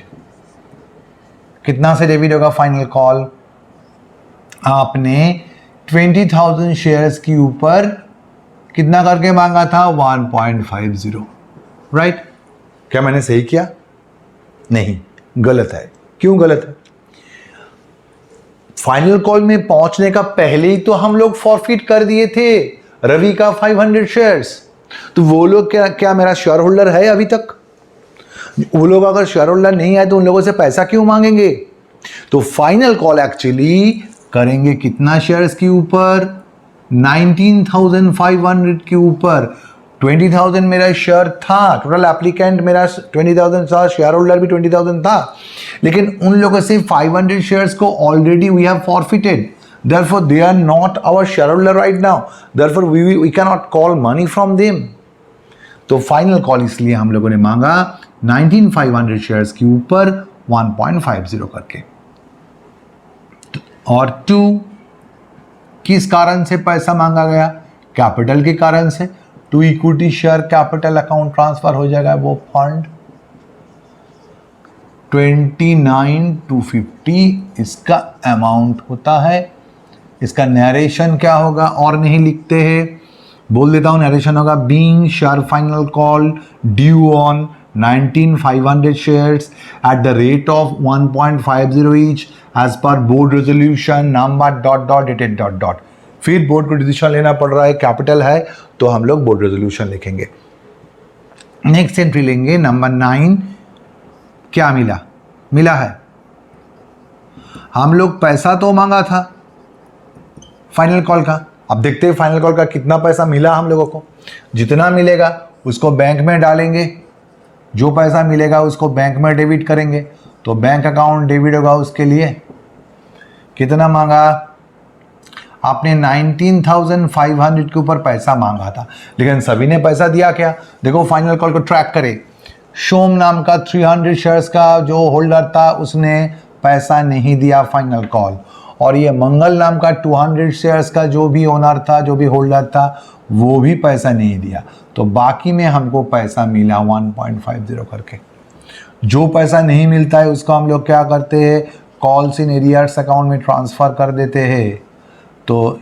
[SPEAKER 1] कितना से डेबिट होगा फाइनल कॉल, आपने 20,000 शेयर्स के ऊपर कितना करके मांगा था, 1.50, राइट। क्या मैंने सही किया, नहीं, गलत है। क्यों गलत है, फाइनल कॉल में पहुंचने का पहले ही तो हम लोग फॉरफिट कर दिए थे रवि का 500 शेयर्स, तो वो लोग क्या मेरा शेयर होल्डर है अभी तक, वो लोग अगर शेयर होल्डर नहीं है तो उन लोगों से पैसा क्यों मांगेंगे। तो फाइनल कॉल एक्चुअली करेंगे कितना शेयर्स के ऊपर, 19,500 के ऊपर। 20,000 मेरा शेयर था, टोटल एप्लीकेंट मेरा 20,000 था, शेयर होल्डर भी 20,000 था, लेकिन उन लोगों से 500 शेयर्स को already we have forfeited, therefore they are not our shareholder right now, therefore we cannot call money from them। तो फाइनल कॉल इसलिए हम लोगों ने मांगा 19,500 शेयर्स के ऊपर 1.50 करके। और 2 किस कारण से पैसा मांगा गया, कैपिटल के कारण से, to equity share capital account transfer हो जाएगा वो फंड 29,250 इसका अमाउंट होता है। इसका नरेशन क्या होगा, और नहीं लिखते हैं, बोल देता हूं, नरेशन होगा being share final call due on 19,500 shares at the rate of 1.50 each as per board resolution number dot dot dated dot dot। फिर बोर्ड को डिसीजन लेना पड़ रहा है, कैपिटल है तो हम लोग बोर्ड रेजोल्यूशन लिखेंगे। नेक्स्ट एंट्री लेंगे नंबर 9। क्या मिला है, हम लोग पैसा तो मांगा था फाइनल कॉल का, अब देखते हैं फाइनल कॉल का कितना पैसा मिला हम लोगों को। जितना मिलेगा उसको बैंक में डालेंगे, जो पैसा मिलेगा उसको बैंक में डेबिट करेंगे, तो बैंक अकाउंट डेबिट होगा। उसके लिए कितना मांगा आपने, 19,500 के ऊपर पैसा मांगा था, लेकिन सभी ने पैसा दिया क्या, देखो फाइनल कॉल को ट्रैक करें। शोम नाम का 300 शेयर्स का जो होल्डर था उसने पैसा नहीं दिया फाइनल कॉल, और ये मंगल नाम का 200 शेयर्स का जो भी ओनर था, जो भी होल्डर था, वो भी पैसा नहीं दिया। तो बाकी में हमको पैसा मिला 1.50 करके। जो पैसा नहीं मिलता है उसको हम लोग क्या करते हैं, कॉल्स इन एरियर्स अकाउंट में ट्रांसफ़र कर देते हैं। तो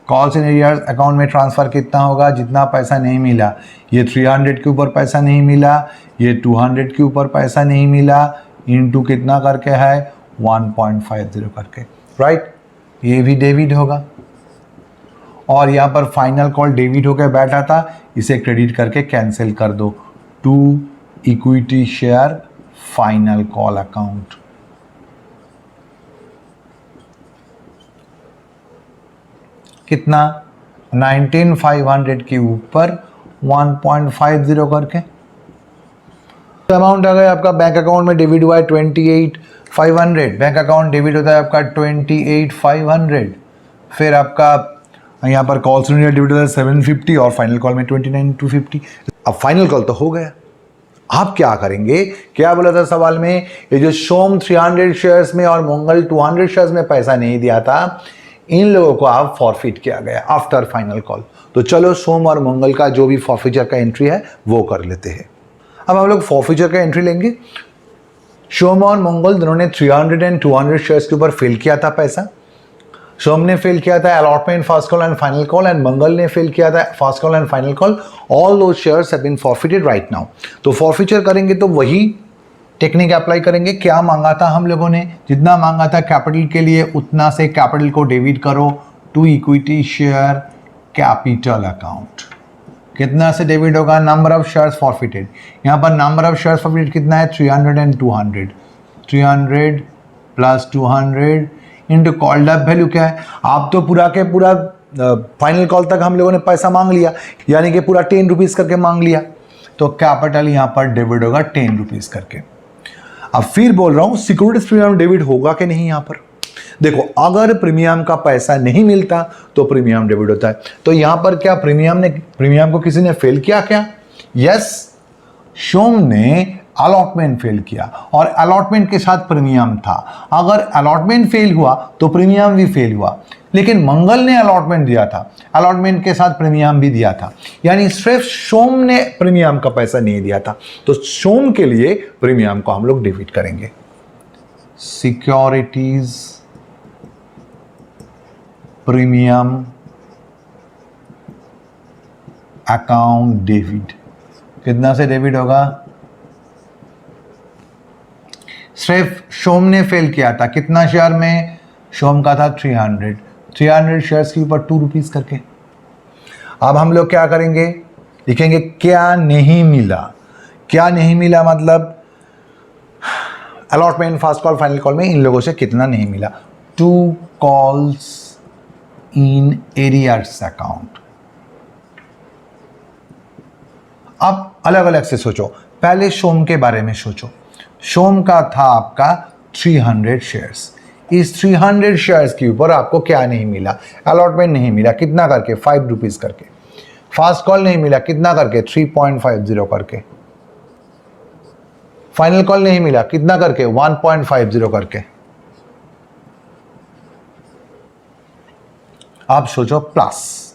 [SPEAKER 1] कॉल्स इन एरियर्स अकाउंट में ट्रांसफ़र कितना होगा, जितना पैसा नहीं मिला, ये 300 के ऊपर पैसा नहीं मिला, ये 200 के ऊपर पैसा नहीं मिला, इनटू कितना करके है 1.50 करके। राइट, ये भी डेबिट होगा, और यहाँ पर फाइनल कॉल डेबिट होकर बैठा था, इसे क्रेडिट करके कैंसिल कर दो to equity share final call account. कितना 19,500 के ऊपर 1.50 करके अमाउंट आ गया आपका। बैंक अकाउंट में डेबिट हुआ है 28,500, बैंक अकाउंट डेबिट होता है आपका 28,500। फिर आपका यहाँ पर कॉल से डेबिट होता है 750 और फाइनल कॉल में 29,250। अब फाइनल कॉल तो हो गया, आप क्या करेंगे? क्या बोला था सवाल में, ये जो सोम 300 शेयर्स में और मंगल 200 शेयर्स में पैसा नहीं दिया था, इन लोगों को आप फॉरफिट किया गया आफ्टर फाइनल कॉल। तो चलो सोम और मंगल का जो भी फॉरफिचर का एंट्री है वो कर लेते हैं। अब हम लोग फॉरफिचर का एंट्री लेंगे। सोम और मंगल दोनों ने 300 एंड 200 शेयर्स के ऊपर फेल किया था पैसा। सोम ने फेल किया था allotment, first call and final call, and Mangal ने फेल किया था first call and final call. All those shares have been forfeited right now. तो फॉरफिचर करेंगे तो वही टेक्निक अप्लाई करेंगे। क्या मांगा था हम लोगों ने? जितना मांगा था कैपिटल के लिए उतना से कैपिटल को डेबिट करो to equity share capital account. कितना से डेबिट होगा? Number of shares forfeited. यहाँ पर नंबर ऑफ शेयर्स फॉरफिटेड कितना है? 300 and 200। 300 plus 200 into called up value क्या है? आप तो पूरा के पूरा फाइनल कॉल तक हम लोगों ने पैसा मांग लिया, यानी कि पूरा 10 रुपीज़ करके मांग लिया, तो कैपिटल यहाँ पर डेबिट होगा 10 रुपीज़ करके। अब फिर बोल रहा हूँ सिक्योरिटीज प्रीमियम डेबिट होगा कि नहीं? यहाँ पर देखो, अगर प्रीमियम का पैसा नहीं मिलता तो प्रीमियम डेबिट होता है। तो यहाँ पर क्या प्रीमियम को किसी ने फेल किया क्या? यस, सोम ने अलॉटमेंट फेल किया और अलॉटमेंट के साथ प्रीमियम था। अगर अलॉटमेंट फेल हुआ तो प्रीमियम भी फेल हुआ, लेकिन मंगल ने अलॉटमेंट दिया था, अलॉटमेंट के साथ प्रीमियम भी दिया था, यानी सिर्फ सोम ने प्रीमियम का पैसा नहीं दिया था। तो सोम के लिए प्रीमियम को हम लोग डेबिट करेंगे। Securities premium account debit. कितना से डेबिट होगा? सिर्फ सोम ने फेल किया था, कितना शेयर में? सोम का था 300 शेयर्स के ऊपर 2 रुपीज़ करके। अब हम लोग क्या करेंगे? लिखेंगे क्या नहीं मिला। क्या नहीं मिला मतलब allotment, first call, final call में इन लोगों से कितना नहीं मिला। 2 कॉल्स इन एरियर्स अकाउंट। अब अलग अलग से सोचो। पहले सोम के बारे में सोचो। सोम का था आपका 300 शेयर्स। इस 300 शेयर्स के ऊपर आपको क्या नहीं मिला? अलॉटमेंट नहीं मिला, कितना करके? 5 रुपीज़ करके। फास्ट कॉल नहीं मिला, कितना करके? 3.50 करके। फाइनल कॉल नहीं मिला, कितना करके? 1.50 करके। आप सोचो प्लस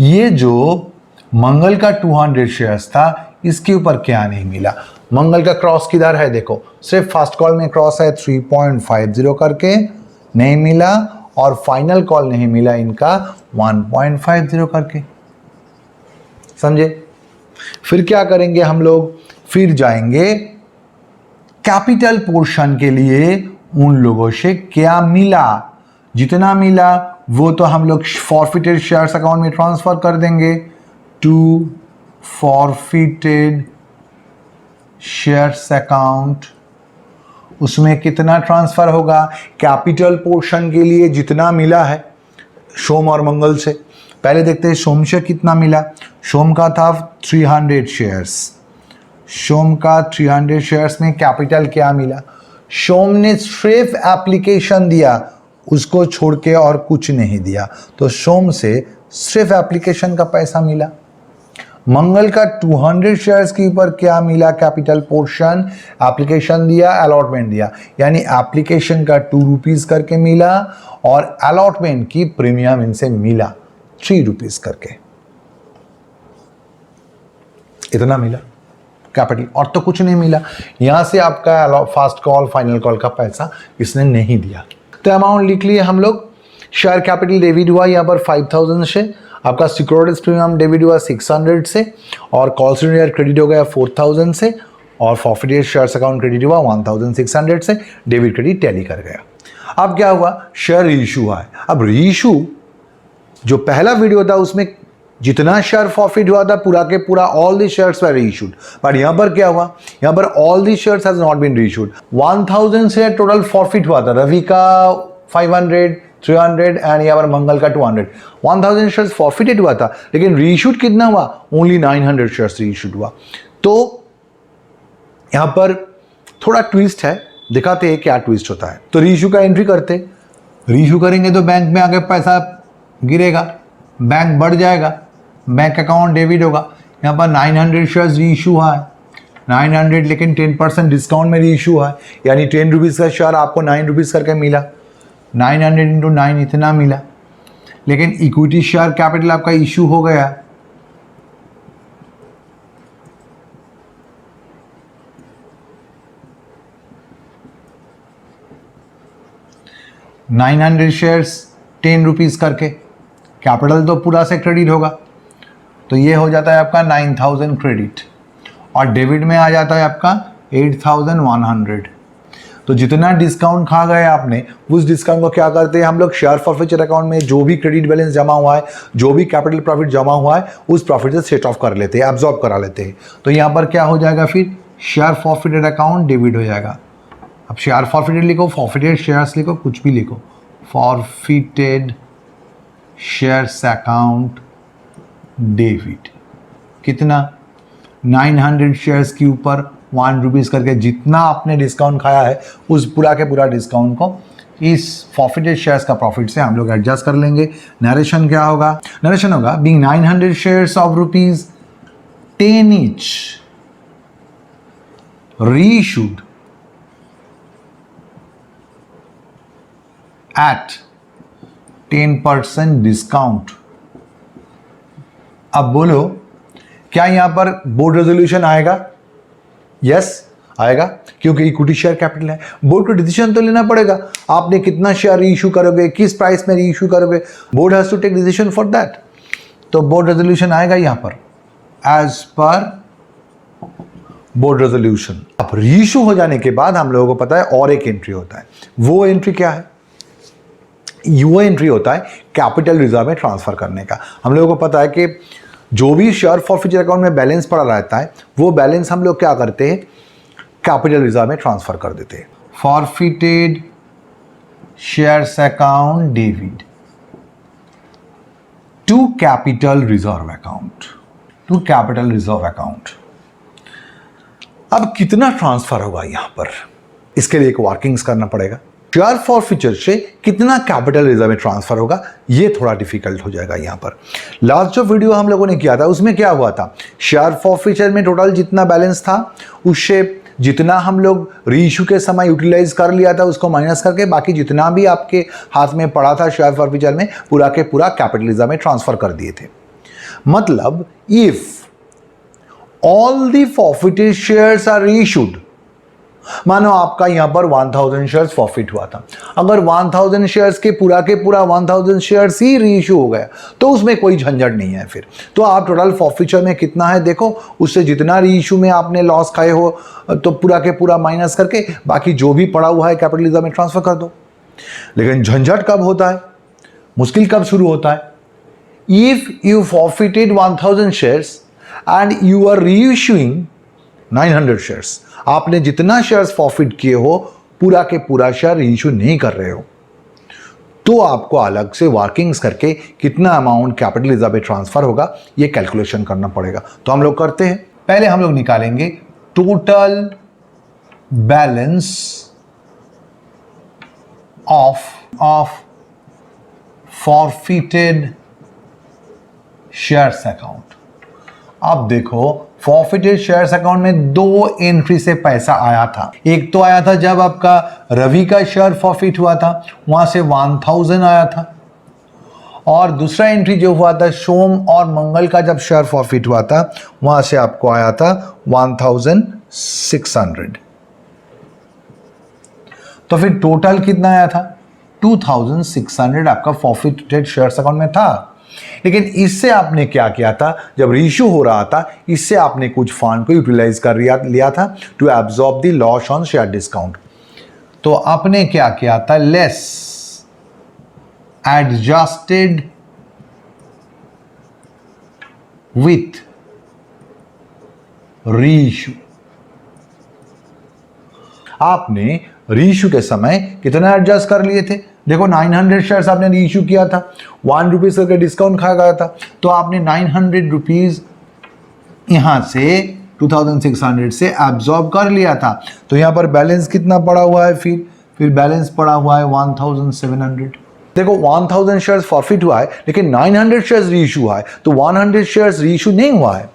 [SPEAKER 1] ये जो मंगल का 200 शेयर्स था, इसके ऊपर क्या नहीं मिला? मंगल का क्रॉस किधर है? देखो, सिर्फ फर्स्ट कॉल में क्रॉस है 3.50 करके, नहीं मिला, और फाइनल कॉल नहीं मिला इनका 1.50 करके। समझे? फिर क्या करेंगे हम लोग? फिर जाएंगे कैपिटल पोर्शन के लिए उन लोगों से क्या मिला। जितना मिला वो तो हम लोग फॉरफिटेड शेयर्स अकाउंट में ट्रांसफर कर देंगे टू फॉरफिटेड शेयर्स अकाउंट। उसमें कितना ट्रांसफर होगा? कैपिटल पोर्शन के लिए जितना मिला है सोम और मंगल से। पहले देखते हैं सोम से कितना मिला। सोम का था 300 शेयर्स। सोम का 300 शेयर्स में कैपिटल क्या मिला? सोम ने सिर्फ एप्लीकेशन दिया, उसको छोड़ के और कुछ नहीं दिया, तो सोम से सिर्फ एप्लीकेशन का पैसा मिला। मंगल का 200 शेयर्स के ऊपर क्या मिला? कैपिटल पोर्शन, एप्लीकेशन दिया, अलॉटमेंट दिया, यानी एप्लीकेशन का 2 रुपीज़ करके मिला और अलॉटमेंट की प्रीमियम इनसे मिला 3 रुपीज़ करके। इतना मिला कैपिटल, और तो कुछ नहीं मिला। यहां से आपका फास्ट कॉल, फाइनल कॉल का पैसा इसने नहीं दिया। तो अमाउंट लिख लिए हम लोग। शेयर कैपिटल डेबिट हुआ यहाँ पर 5000 से, आपका सिक्योरिटीज प्रीमियम डेबिट हुआ 600 से, और कॉल शेयर क्रेडिट हो गया 4000 से, और फॉरफिटेड शेयर्स अकाउंट क्रेडिट हुआ 1600 से। डेबिट क्रेडिट टैली कर गया। अब क्या हुआ, शेयर रीइशू है। अब रीइशू जो पहला वीडियो था उसमें जितना शेयर फॉरफिट हुआ था पूरा के पूरा all the shares were reissued, but यहां पर क्या हुआ, यहां पर all the shares has not been reissued. 1000 share total forfeit हुआ था, रवि का 500, 300 एंड यहाँ पर मंगल का 200। 1000 शेयर्स फॉरफिटेड हुआ था, लेकिन रीइशूड कितना हुआ, ओनली 900 शेयर्स रीइशूड हुआ। तो यहां पर थोड़ा ट्विस्ट है, दिखाते हैं क्या ट्विस्ट होता है। तो रीइशू का एंट्री करते, रीइशू करेंगे तो बैंक में आगे पैसा गिरेगा, बैंक बढ़ जाएगा, बैंक अकाउंट डेबिट होगा। यहाँ पर 900 शेयर्स रीइशू हुआ है, 900 लेकिन 10% डिस्काउंट में रीइशू हुआ है, यानी 10 रुपीज़ का शेयर आपको 9 रुपीज़ करके मिला, 900 इंटू 9 इतना मिला। लेकिन इक्विटी शेयर कैपिटल आपका इशू हो गया, $900 शेयर्स 10 रुपीज़ करके, कैपिटल तो पूरा से क्रेडिट होगा, तो ये हो जाता है आपका 9000 क्रेडिट, और डेबिट में आ जाता है आपका 8100। तो जितना डिस्काउंट खा गए आपने, उस डिस्काउंट को क्या करते हैं हम लोग, शेयर फॉरफिचर अकाउंट में जो भी क्रेडिट बैलेंस जमा हुआ है, जो भी कैपिटल प्रॉफिट जमा हुआ है, उस प्रॉफिट से सेट ऑफ कर लेते हैं, एब्जॉर्ब करा लेते हैं। तो यहाँ पर क्या हो जाएगा, फिर शेयर फॉरफिटेड अकाउंट डेबिट हो जाएगा। अब शेयर फॉरफिटेड लिखो, फॉरफिटेड शेयर्स लिखो, कुछ भी लिखो, फॉरफिटेड शेयर्स अकाउंट डेबिट। कितना, 900 शेयर्स के ऊपर 1 रुपीज़ करके जितना आपने डिस्काउंट खाया है, उस पूरा के पूरा डिस्काउंट को इस फॉरफिटेड शेयर्स का प्रॉफिट से हम लोग एडजस्ट कर लेंगे। नरेशन क्या होगा, नरेशन होगा being 900 shares of ₹10 each reissued at 10% discount. अब बोलो क्या यहां पर बोर्ड रेजोल्यूशन आएगा? यस आएगा, क्योंकि इक्विटी शेयर कैपिटल है। बोर्ड को डिसीजन तो लेना पड़ेगा, आपने कितना शेयर रीइशू करोगे, किस प्राइस में रीइशू करोगे, board has to take decision for that. तो बोर्ड रेजोल्यूशन आएगा यहां पर, एज पर बोर्ड रेजोल्यूशन। अब रीइशू हो जाने के बाद हम लोगों को पता है और एक एंट्री होता है, वो एंट्री क्या है, वो एंट्री होता है कैपिटल रिजर्व में ट्रांसफर करने का। हम लोगों को पता है कि जो भी शेयर फॉरफिचर अकाउंट में बैलेंस पड़ा रहता है, वो बैलेंस हम लोग क्या करते हैं, कैपिटल रिजर्व में ट्रांसफर कर देते हैं। Forfeited shares account debit to capital reserve account, to capital reserve account. अब कितना ट्रांसफर होगा यहां पर, इसके लिए एक वर्किंग्स करना पड़ेगा। शेयर फॉरफिचर से कितना कैपिटल रिजर्व में ट्रांसफर होगा, ये थोड़ा डिफिकल्ट हो जाएगा यहां पर। लास्ट जो वीडियो हम लोगों ने किया था उसमें क्या हुआ था, शेयर फॉरफिचर में टोटल जितना बैलेंस था उससे जितना हम लोग रीइशू के समय यूटिलाइज कर लिया था उसको माइनस करके बाकी जितना भी आपके हाथ में पड़ा था शेयर फॉरफिचर में, पूरा के पूरा कैपिटल रिजर्व में ट्रांसफर कर दिए थे। मतलब if all the forfeited shares are reissued, मानो आपका यहां पर 1000 शेयर्स फॉरफिट हुआ था, अगर 1000 शेयर्स के पूरा 1000 शेयर्स ही रीइशू हो गया तो उसमें कोई झंझट नहीं है फिर। तो आप टोटल फॉरफिचर में कितना है देखो, उससे जितना रीइशू में आपने लॉस खाए हो तो पूरा के पूरा माइनस करके बाकी जो भी पड़ा हुआ है कैपिटल रिजर्व में ट्रांसफर कर दो। लेकिन झंझट कब होता है, मुश्किल कब शुरू होता है, if you forfeited 1000 shares and you are reissuing 900 shares, आपने जितना शेयर्स फॉरफिट किए हो पूरा के पूरा शेयर रीइशू नहीं कर रहे हो, तो आपको अलग से वर्किंग्स करके कितना अमाउंट कैपिटल रिजर्व में ट्रांसफर होगा ये कैलकुलेशन करना पड़ेगा। तो हम लोग करते हैं, पहले हम लोग निकालेंगे total balance of forfeited shares account. अब देखो फॉरफिटेड शेयर्स अकाउंट में दो एंट्री से पैसा आया था। एक तो आया था जब आपका रवि का शेयर फॉरफिट हुआ था, वहां से 1000 आया था, और दूसरा एंट्री जो हुआ था सोम और मंगल का जब शेयर फॉरफिट हुआ था वहां से आपको आया था 1600। तो फिर टोटल कितना आया था, 2600 आपका फॉरफिटेड शेयर्स अकाउंट में था। लेकिन इससे आपने क्या किया था, जब रीइशू हो रहा था इससे आपने कुछ फंड को यूटिलाइज कर लिया था to absorb the loss on share discount. तो आपने क्या किया था, लेस एडजस्टेड विथ रीइश्यू। आपने रीइश्यू के समय कितना एडजस्ट कर लिए थे, देखो 900 शेयर्स आपने रीइश्यू किया था, 1 रुपीज करके डिस्काउंट खाया गया था, तो आपने 900 रुपीज यहां से 2600 से एब्जॉर्ब कर लिया था। तो यहां पर बैलेंस कितना पड़ा हुआ है, फिर बैलेंस पड़ा हुआ है 1700। देखो 1000 शेयर्स फॉरफिट हुआ है, लेकिन 900 शेयर्स रीइश्यू हुआ है, तो 100 शेयर्स रीइश्यू नहीं हुआ है।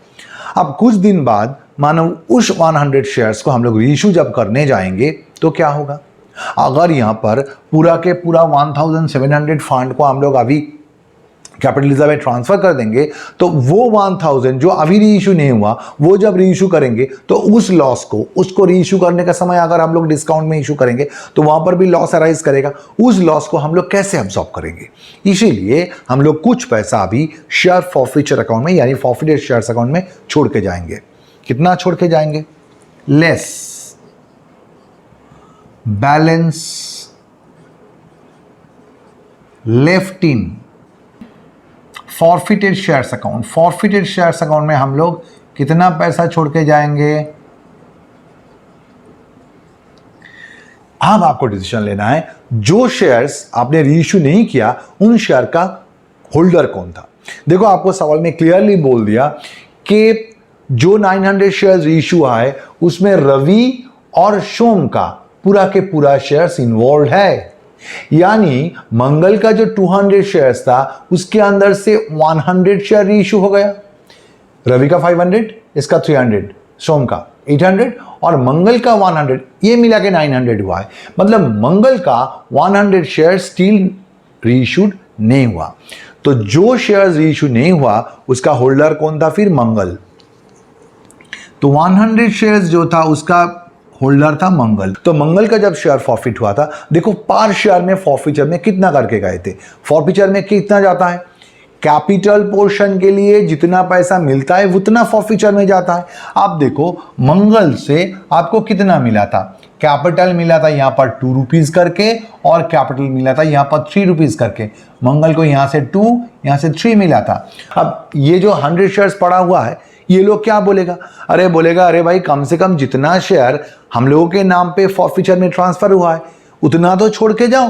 [SPEAKER 1] अब कुछ दिन बाद मानो उस 100 शेयर्स को हम लोग रीइश्यू जब करने जाएंगे तो क्या होगा, अगर यहां पर पूरा के पूरा 1700 फंड को हम लोग अभी कैपिटलिज्म में ट्रांसफर कर देंगे, तो वो 1000 जो अभी रीइश्यू नहीं हुआ, वो जब रीइश्यू करेंगे तो उस लॉस को, उसको रीइश्यू करने का समय अगर हम लोग डिस्काउंट में इशू करेंगे तो वहां पर भी लॉस अराइज करेगा। उस लॉस को हम लोग कैसे अब्सॉर्ब करेंगे, इसीलिए हम लोग कुछ पैसा अभी शेयर फॉरफिचर अकाउंट में यानी फॉरफिटेड शेयर्स अकाउंट में छोड़ के जाएंगे। कितना छोड़ के जाएंगे, less balance left in forfeited shares account. Forfeited shares account में हम लोग कितना पैसा छोड़ के जाएंगे, अब आपको डिसीजन लेना है जो शेयर्स आपने रीइश्यू नहीं किया उन शेयर का होल्डर कौन था। देखो आपको सवाल में क्लियरली बोल दिया कि जो 900 शेयर्स रीइश्यू हुआ है उसमें रवि और सोम का पूरा के पूरा शेयर्स इन्वॉल्व है, यानी मंगल का जो 200 शेयर्स था उसके अंदर से 100 शेयर रीइश्यू हो गया, रवि का 500, इसका 300, सोम का 800 और मंगल का 100, ये मिला के 900 हुआ है। मतलब मंगल का 100 शेयर स्टिल रीइश्यूड नहीं हुआ। तो जो शेयर्स रीइश्यू नहीं हुआ उसका होल्डर कौन था, फिर मंगल। तो 100 शेयर्स जो था उसका होल्डर था मंगल। तो मंगल का जब शेयर फॉरफिट हुआ था, देखो पर शेयर में फॉरफिचर में कितना करके गए थे, फॉरफिचर में कितना जाता है, कैपिटल पोर्शन के लिए जितना पैसा मिलता है उतना फॉरफिचर में जाता है। आप देखो मंगल से आपको कितना मिला था, कैपिटल मिला था यहां पर 2 रुपीज करके और कैपिटल मिला था यहां पर 3 रुपीज करके। मंगल को यहां से 2 यहां से 3 मिला था। अब ये जो 100 शेयर्स पड़ा हुआ है, ये लोग क्या बोलेगा, बोलेगा अरे भाई कम से कम जितना शेयर हम लोगों के नाम पे फॉरफिचर में ट्रांसफर हुआ है उतना तो छोड़ के जाओ।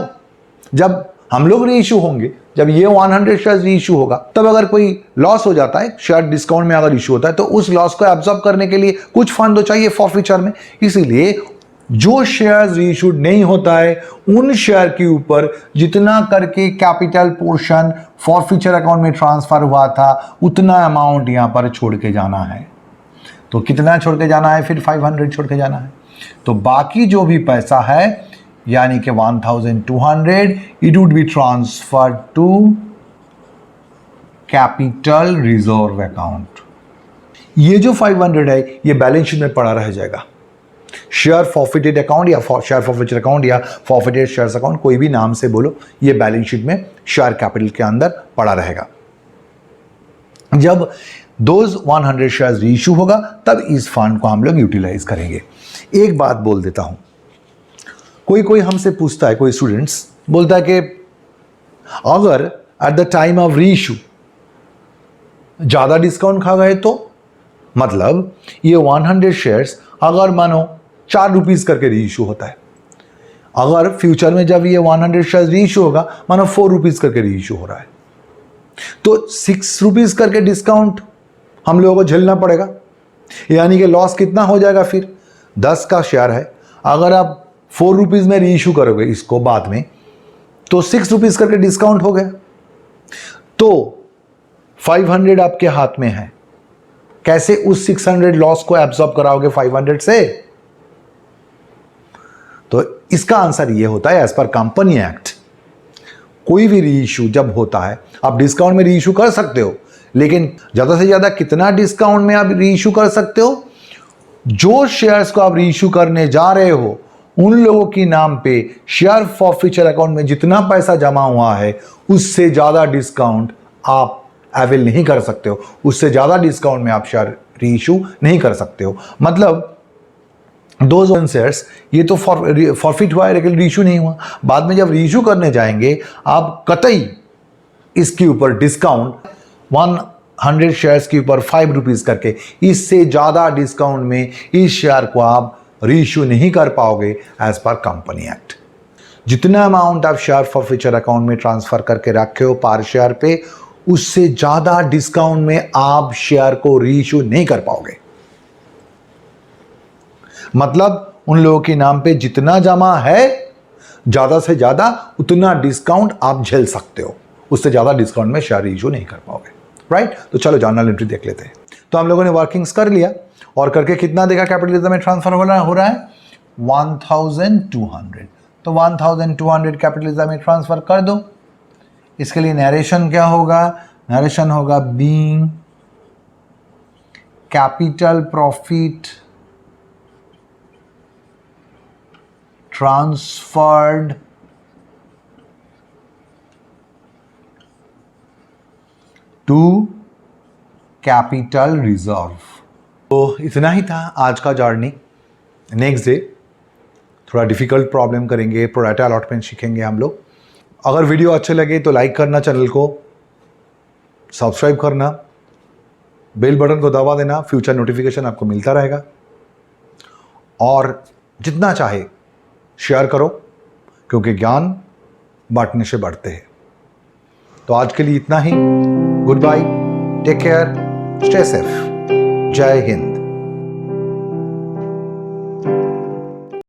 [SPEAKER 1] जब हम लोग रीइश्यू होंगे, जब ये 100 शेयर रीइश्यू होगा, तब अगर कोई लॉस हो जाता है, शेयर डिस्काउंट में अगर इश्यू होता है, तो उस लॉस को एब्जॉर्ब करने के लिए कुछ फंड तो चाहिए फॉरफिचर में। इसीलिए जो शेयर्स रीइश्यूड नहीं होता है उन शेयर के ऊपर जितना करके कैपिटल पोर्शन फॉरफिचर अकाउंट में ट्रांसफर हुआ था उतना अमाउंट यहां पर छोड़ के जाना है। तो कितना छोड़ के जाना है, फिर 500 छोड़ के जाना है। तो बाकी जो भी पैसा है यानी कि 1200 it would be transfer to capital reserve account. ये जो 500 है ये बैलेंस शीट में पड़ा रह जाएगा। शेयर फॉरफिटेड अकाउंट या शेयर फॉरफिचर अकाउंट या फॉरफिटेड शेयर्स अकाउंट, कोई भी नाम से बोलो, ये बैलेंस शीट में शेयर कैपिटल के अंदर पड़ा रहेगा। जब दोज 100 शेयर्स रीइश्यू होगा तब इस फंड को हम लोग यूटिलाइज करेंगे। एक बात बोल देता हूं, कोई हमसे पूछता है, कोई स्टूडेंट्स बोलता है कि अगर at the time of reissue ज्यादा डिस्काउंट खा गए तो, मतलब ये 100 शेयर्स अगर मानो 4 रुपीज करके रीइश्यू होता है, अगर फ्यूचर में जब ये 100 शेयर्स रीइश्यू होगा मानो 4 रुपीज करके रीइश्यू हो रहा है, तो 6 रुपीज करके डिस्काउंट हम लोगों को झेलना पड़ेगा। यानी कि लॉस कितना हो जाएगा, फिर 10 का शेयर है, अगर आप 4 रुपीज में रीइश्यू करोगे इसको बाद में, तो 6 रुपीज करके डिस्काउंट हो गया, तो 500 आपके हाथ में है। कैसे उस 600 लॉस को एब्सॉर्ब कराओगे 500 से? तो इसका आंसर ये होता है, एज पर कंपनी एक्ट कोई भी रीइश्यू जब होता है, आप डिस्काउंट में रीइश्यू कर सकते हो, लेकिन ज्यादा से ज्यादा कितना डिस्काउंट में आप रीइश्यू कर सकते हो? जो शेयर्स को आप रीइश्यू करने जा रहे हो उन लोगों की नाम पे शेयर फॉरफिचर अकाउंट में जितना पैसा जमा हुआ है उससे ज्यादा डिस्काउंट आप अवेल नहीं कर सकते हो, उससे ज्यादा डिस्काउंट में आप शेयर रीइश्यू नहीं कर सकते हो। मतलब दो शेयर्स, ये तो फॉरफिट हुआ है लेकिन रीइश्यू नहीं हुआ। बाद में जब रीइश्यू करने जाएंगे आप कतई इसके ऊपर डिस्काउंट 100 शेयर्स के ऊपर 5 रुपीज करके, इससे ज्यादा डिस्काउंट में इस शेयर को आप रीइश्यू नहीं कर पाओगे एज पर कंपनी एक्ट। जितना अमाउंट आप शेयर फॉरफिचर अकाउंट में ट्रांसफर करके रखे हो पर शेयर पे, उससे ज्यादा डिस्काउंट में आप शेयर को रीइश्यू नहीं कर पाओगे। मतलब उन लोगों के नाम पे जितना जमा है ज्यादा से ज्यादा उतना डिस्काउंट आप झेल सकते हो, उससे ज्यादा डिस्काउंट में शेयर इशू नहीं कर पाओगे, राइट। तो चलो जर्नल एंट्री देख लेते हैं। तो हम लोगों ने वर्किंग्स कर लिया और करके कितना देखा कैपिटलिज्म में ट्रांसफर हो रहा है 1200। तो 1200 कैपिटलिज्म में ट्रांसफर कर दो। इसके लिए नरेशन क्या होगा, नरेशन होगा being capital profit transferred to capital reserve. तो इतना ही था आज का जर्नी। नेक्स्ट डे थोड़ा डिफिकल्ट प्रॉब्लम करेंगे, प्रो राटा अलॉटमेंट सीखेंगे हम लोग। अगर वीडियो अच्छे लगे तो लाइक करना, चैनल को सब्सक्राइब करना, बेल बटन को दबा देना, फ्यूचर नोटिफिकेशन आपको मिलता रहेगा। और जितना चाहे शेयर करो, क्योंकि ज्ञान बांटने से बढ़ते हैं। तो आज के लिए इतना ही। Good bye, take care, stay safe, जय हिंद।